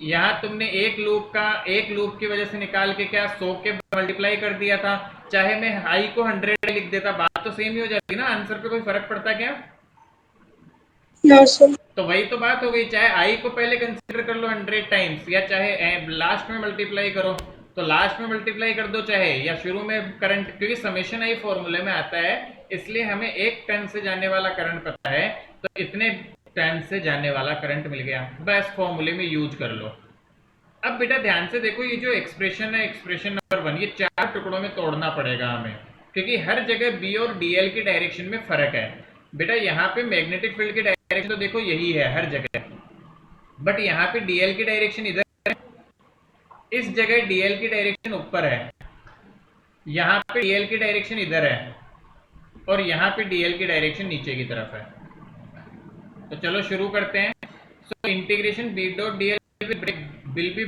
Speaker 1: यहां तुमने एक लूप की वजह से निकाल के क्या 100 के मल्टीप्लाई कर दिया था। चाहे मैं आई को 100 लिख देता, बात तो सेम ही हो जाती ना, आंसर पे कोई फर्क पड़ता क्या।
Speaker 3: No sir.
Speaker 1: तो वही तो बात हो गई, चाहे आई को पहले कंसीडर कर लो 100 टाइम्स, या चाहे लास्ट में मल्टीप्लाई करो तो लास्ट में मल्टीप्लाई कर दो, चाहे या शुरू में करंट, क्योंकि समेशन आई फॉर्मूले में आता है, इसलिए हमें एक टर्न से जाने वाला करंट पता है, तो इतने टर्न से जाने वाला करंट मिल गया, बस फॉर्मूले में यूज कर लो। अब बेटा ध्यान से देखो, ये जो एक्सप्रेशन है, एक्सप्रेशन नंबर 1, ये 4 टुकड़ों में तोड़ना पड़ेगा हमें, क्योंकि हर जगह बी और डीएल की डायरेक्शन में फर्क है। बेटा यहाँ पे मैग्नेटिक फील्ड की डायरेक्शन तो देखो यही है हर जगह, बट यहाँ पे डीएल की डायरेक्शन इधर है, इस जगह डीएल की डायरेक्शन ऊपर है, यहाँ पे डीएल की डायरेक्शन इधर है, और यहाँ पे डीएल की डायरेक्शन नीचे की तरफ है। तो चलो शुरू करते हैं। So integration B dot dl will be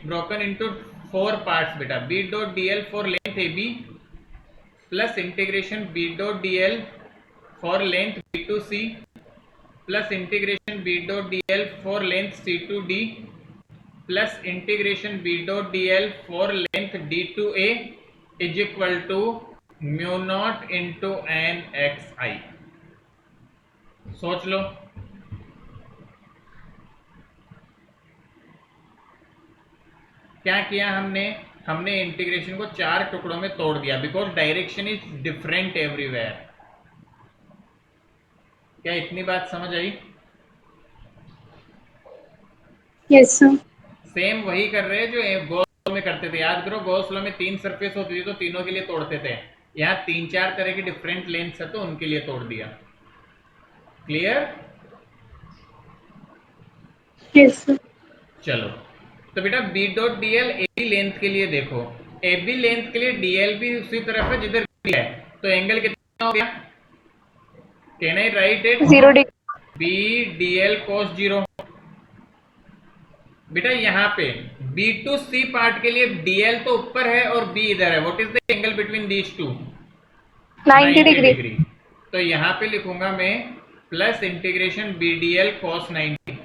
Speaker 1: broken into 4 parts beta, b dot dl for length ab plus integration b dot dl for length b to c plus integration b dot dl for length c to d plus integration b dot dl for length d to a is equal to mu naught into n xi। सोच लो, क्या किया हमने integration को 4 टुकड़ों में तोड़ दिया, because direction is different everywhere. क्या इतनी बात समझ आई?
Speaker 3: Yes sir.
Speaker 1: सेम वही कर रहे हैं जो गॉस लॉ में करते थे, याद करो, गॉस लॉ में 3 सरफेस होती थी तो तीनों के लिए तोड़ते थे, यहाँ 3-4 तरह की डिफरेंट लेंथ है तो उनके लिए तोड़ दिया। क्लियर?
Speaker 3: Yes sir.
Speaker 1: चलो, तो बेटा B dot dl A B length के लिए देखो, ए बी लेंथ के लिए डीएल भी उसी तरफ है जिधर बी है, तो एंगल कितना हो गया? Can I write it
Speaker 4: 0 degree.
Speaker 1: B DL cos 0। बेटा यहाँ पे बी टू सी पार्ट के लिए डीएल तो ऊपर है और बी इधर है, what is the angle between these two?
Speaker 4: 90 degree.
Speaker 1: तो यहाँ पे लिखूंगा मैं plus integration B DL cos 90।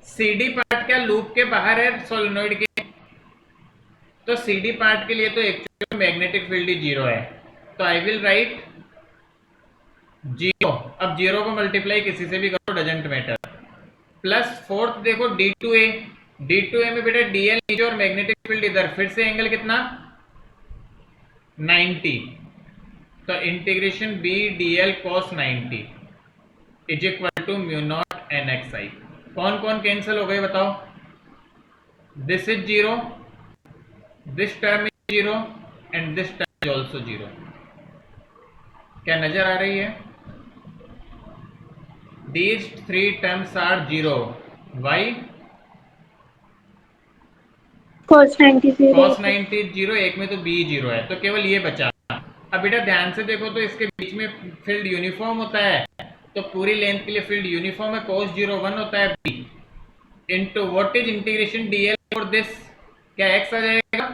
Speaker 1: CD part क्या लूप के बाहर है सोलेनोइड के, तो सीडी पार्ट के लिए तो एक्चुअली मैग्नेटिक फील्ड ही 0 है, तो आई विल राइट 0। अब 0 को मल्टीप्लाई किसी से भी करो, डजंट मैटर। प्लस फोर्थ देखो D2A, D2A में बेटा डीएल नीचे और मैग्नेटिक फील्ड इधर, फिर से एंगल कितना? 90। तो integration B DL cos 90 is equal to mu naught N x I. कौन कौन कैंसिल हो गए बताओ? This is 0, this term is 0 and this term is also 0। क्या नजर आ रही है? These 3 terms are 0. Why?
Speaker 3: cos 90 0।
Speaker 1: cos 90 0, एक में तो b 0 है, तो केवल ये बचा। अब बेटा ध्यान से देखो तो इसके बीच में फील्ड यूनिफॉर्म होता है, तो पूरी लेंथ के लिए फील्ड यूनिफॉर्म है, cos 0 1 होता है b into what is integration dl for this, क्या x आ जाएगा?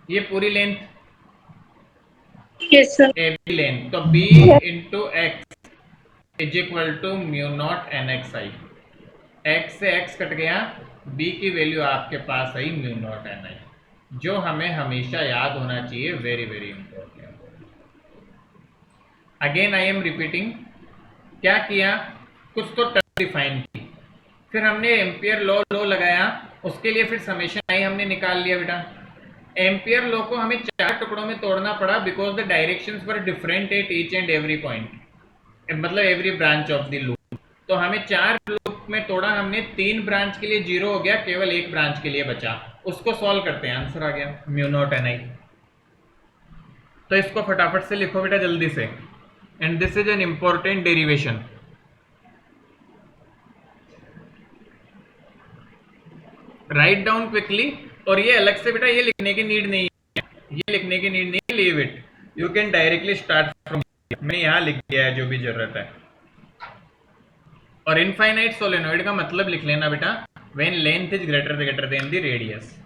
Speaker 1: ये पूरी length
Speaker 3: yes sir.
Speaker 1: A B length, तो b into x is equal to mu naught N x I. X से एक्स कट गया, b की वैल्यू आपके पास आई म्यू नॉट एन आई, जो हमें हमेशा याद होना चाहिए, very very important. Again I am repeating, क्या किया, कुछ तो टर्म डिफाइन की, फिर हमने एम्पियर लॉ लगाया, उसके लिए फिर समेशन आई हमने निकाल लिया। बेटा एम्पियर लॉ को हमें 4 टुकड़ों में तोड़ना पड़ा, because the directions were different at each and every point, मतलब every branch of the loop. तो हमें 4 लूप में तोड़ा हमने, 3 ब्रांच के लिए 0 हो गया, केवल 1 ब्रांच के लिए बचा, उसको सॉल्व करते हैं, आंसर आ गया म्यू नॉट एन आई। तो इसको फटाफट से लिखो बेटा जल्दी से, and this is an important derivation. Write down quickly, और ये अलग से बेटा ये लिखने की नीड नहीं है, ये लिखने की नीड नहीं है, leave it, you can directly start from, मैंने यहाँ लिख दिया है जो भी जरूरत है। और इनफाइनाइट सोलेनोइड का मतलब लिख लेना बेटा, when length is greater then the radius.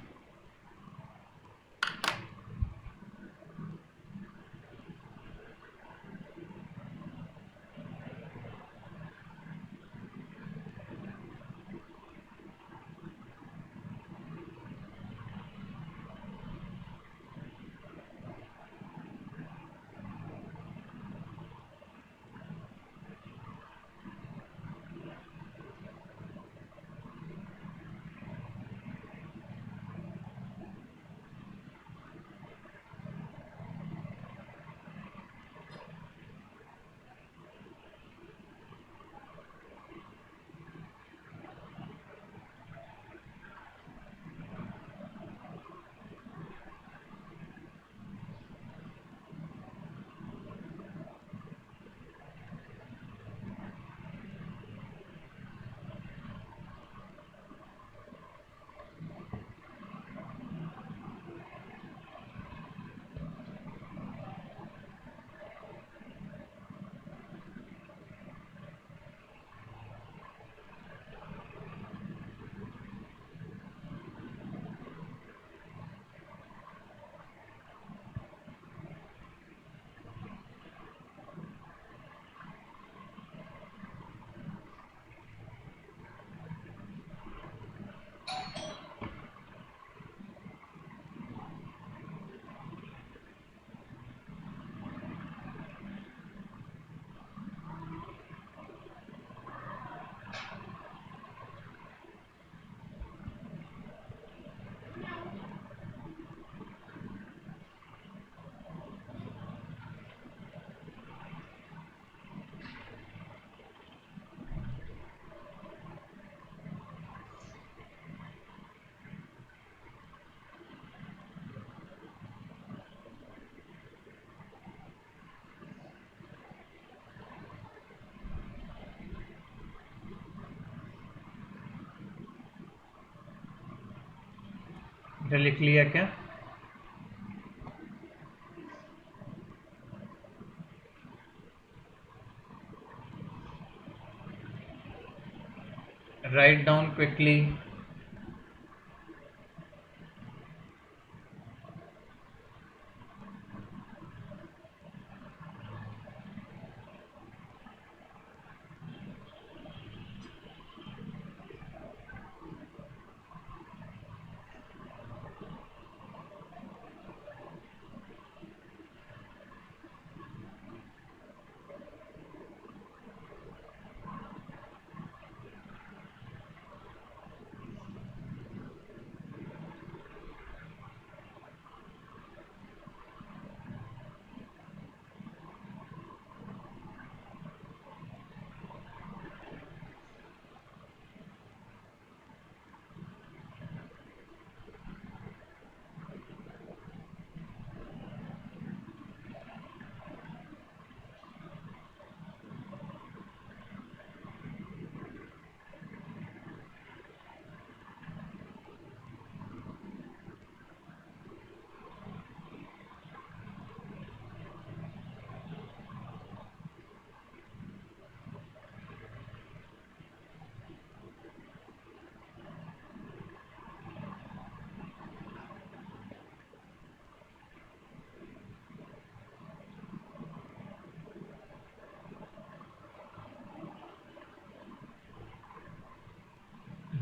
Speaker 1: लिख लिया क्या? Write down quickly.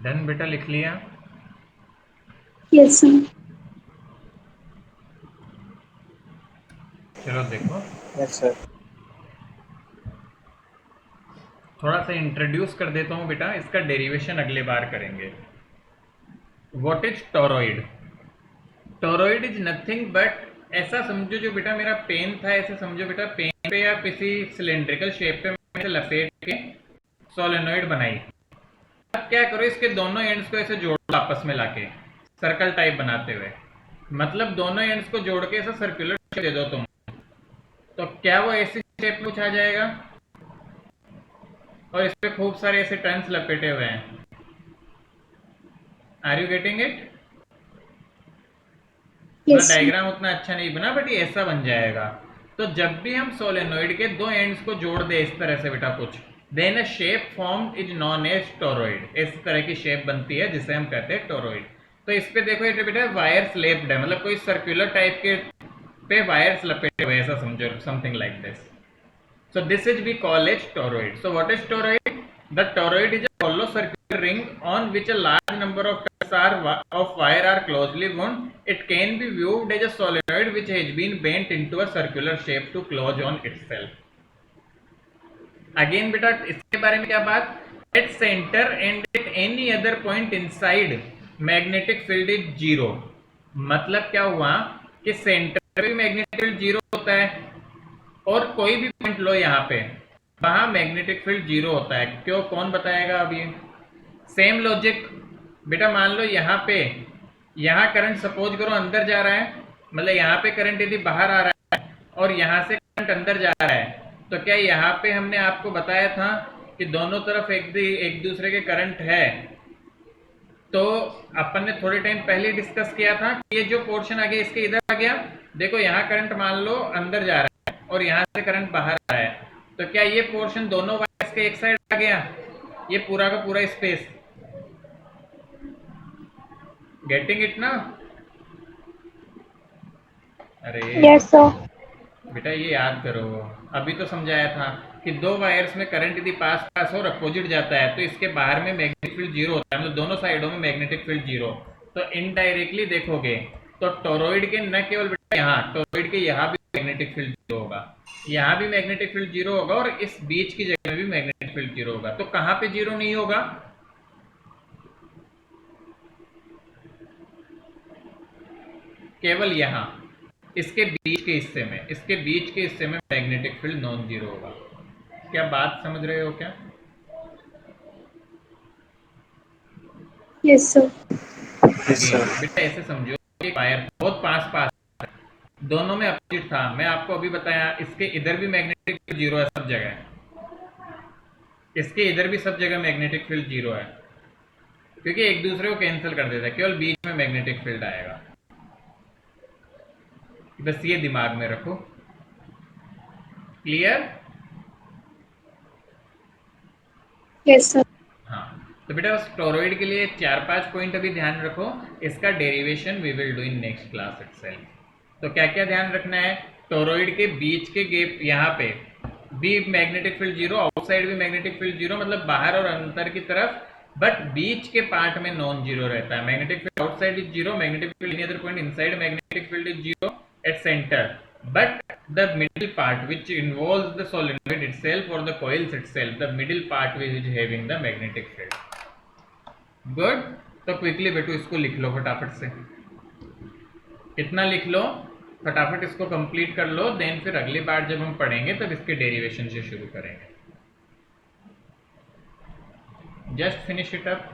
Speaker 1: डन बेटा, लिख लिया?
Speaker 3: Yes sir.
Speaker 1: चलो देखो,
Speaker 2: यस सर।
Speaker 1: थोड़ा सा इंट्रोड्यूस कर देता हूँ बेटा, इसका डेरिवेशन अगले बार करेंगे। What is toroid? Toroid is nothing but, ऐसा समझो जो बेटा मेरा पेन था, ऐसे समझो बेटा पेन पे या किसी सिलेंड्रिकल शेप पे मैंने लपेट के सोलेनोइड बनाई। अब क्या करो, इसके दोनों एंड्स को ऐसे जोड़ो आपस में लाके, सर्कल टाइप बनाते हुए, मतलब दोनों एंड्स को जोड़ के ऐसा सर्कुलर शेप दे दो तुम, तो क्या वो ऐसी शेप में कुछ आ जाएगा और इस पे खूब सारे ऐसे टर्न्स लपेटे हुए हैं। Are you getting it?
Speaker 3: Yes, sir.
Speaker 1: Diagram उतना अच्छा नहीं बना बट ये ऐसा बन जाएगा। तो जब भी हम सोलेनोइड के दो एंड्स को जोड़ दे इस तरह से बेटा कुछ, then a shape form is known as toroid. इस तरह की शेप बनती है जिसे हम कहते हैं टोरॉइड। तो इस पे देखो ये बेटा वायर्स लेप्ड है, मतलब कोई सर्कुलर टाइप के पे वायर्स लपेटे हुए, ऐसा समझो, something like this. So this is we call as toroid. So what is toroid? The toroid is a hollow circular ring on which a large number of turns of wire are closely wound. It can be viewed as a solenoid which has been bent into a circular shape to close on itself. Again बेटा इसके बारे में क्या बात? At center and at any other point inside magnetic field is zero. मतलब क्या हुआ कि सेंटर पे भी मैग्नेटिक फील्ड जीरो होता है और कोई भी पॉइंट लो यहाँ पे, वहां मैग्नेटिक फील्ड जीरो होता है। क्यों, कौन बताएगा? अब ये सेम लॉजिक बेटा, मान लो यहाँ पे, यहाँ करंट सपोज करो अंदर जा रहा है, मतलब यहाँ पे करंट यदि बाहर आ रहा है और यहाँ से करंट अंदर जा रहा है, तो क्या यहाँ पे हमने आपको बताया था कि दोनों तरफ एक दूसरे के करंट है? तो अपन ने थोड़े टाइम पहले डिस्कस किया था कि ये जो पोर्शन आ गया इसके इधर आ गया, देखो यहाँ करंट मान लो अंदर जा रहा है और यहाँ से करंट बाहर आ रहा है, तो क्या ये पोर्शन दोनों वायर्स के एक साइड आ गया? ये पूरा का पूरा स्पेस, गेटिंग इट ना? अरे
Speaker 4: Yes, sir.
Speaker 1: बेटा ये याद करो, अभी तो समझाया था कि दो वायर्स में करंट यदि पास पास और अपोजिट जाता है तो इसके बाहर में मैग्नेटिक फील्ड जीरो होता है, मतलब दोनों साइडों में मैग्नेटिक फील्ड जीरो। तो इनडायरेक्टली देखोगे तो टोरॉइड के न केवल बेटा यहाँ, टोरॉइड के यहाँ भी मैग्नेटिक फील्ड जीरो होगा, यहाँ भी मैग्नेटिक फील्ड जीरो होगा और इस बीच की जगह में भी मैग्नेटिक फील्ड जीरो होगा। तो कहाँ पे जीरो नहीं होगा? केवल यहाँ, इसके बीच के हिस्से में, इसके बीच के हिस्से में मैग्नेटिक फील्ड नॉन जीरो होगा। क्या बात समझ रहे हो क्या?
Speaker 3: Yes, sir.
Speaker 2: Yes, sir.
Speaker 1: Again बेटा ऐसे समझो कि वायर बहुत पास पास है, दोनों में अपोजिट था। मैं आपको अभी बताया इसके इधर भी मैग्नेटिक फील्ड जीरो है सब जगह, इसके इधर भी सब जगह मैग्नेटिक फील्ड जीरो है, क्योंकि एक दूसरे को कैंसिल कर देता है, केवल बीच में मैग्नेटिक फील्ड आएगा। बस ये दिमाग में रखो। क्लियर?
Speaker 3: Yes, sir.
Speaker 1: हाँ, तो बेटा बस टोरॉइड के लिए 4-5 पॉइंट अभी ध्यान रखो, इसका derivation we will do in next class itself. तो क्या क्या ध्यान रखना है? टोरॉइड के बीच के गैप यहाँ पे भी मैग्नेटिक फील्ड जीरो, आउटसाइड भी मैग्नेटिक फील्ड जीरो, मतलब बाहर और अंदर की तरफ, बट बीच के पार्ट में नॉन जीरो रहता है। Magnetic field outside is zero, magnetic field any other point inside magnetic field is zero at center, but the middle part which involves the solenoid itself or the coils itself, the middle part which is having the magnetic field. Good? तो quickly बेटू इसको लिख लो फटाफट से, कितना लिख लो फटाफट, इसको कंप्लीट कर लो, देन फिर अगली बार जब हम पढ़ेंगे तब इसके डेरिवेशन से शुरू करेंगे। Just finish it up.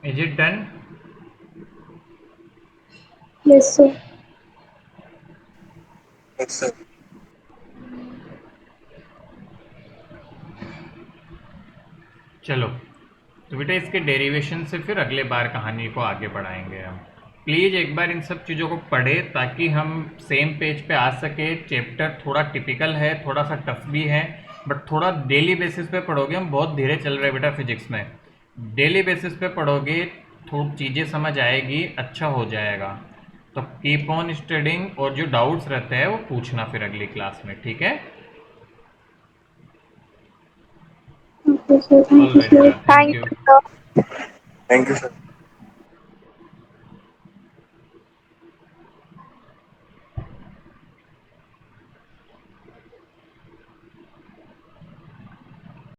Speaker 1: Is it done?
Speaker 3: Yes, sir.
Speaker 2: Yes, sir.
Speaker 1: चलो, तो बेटा इसके डेरिवेशन से फिर अगले बार कहानी को आगे बढ़ाएंगे हम। प्लीज़ एक बार इन सब चीज़ों को पढ़े ताकि हम सेम पेज पे आ सके। चैप्टर थोड़ा टिपिकल है, थोड़ा सा टफ भी है, बट थोड़ा डेली बेसिस पे पढ़ोगे। हम बहुत धीरे चल रहे हैं बेटा फिजिक्स में। डेली बेसिस पे पढ़ोगे, थोड़ी चीज़ें समझ आएगी, अच्छा हो जाएगा। तो कीप ऑन स्टडिंग, और जो डाउट्स रहते हैं वो पूछना फिर अगली क्लास में, ठीक है?
Speaker 3: Okay, sir. Thank you,
Speaker 1: alright
Speaker 3: sir.
Speaker 1: बेटा, thank
Speaker 4: Thank
Speaker 1: you.
Speaker 4: you, sir.
Speaker 2: Thank you, sir.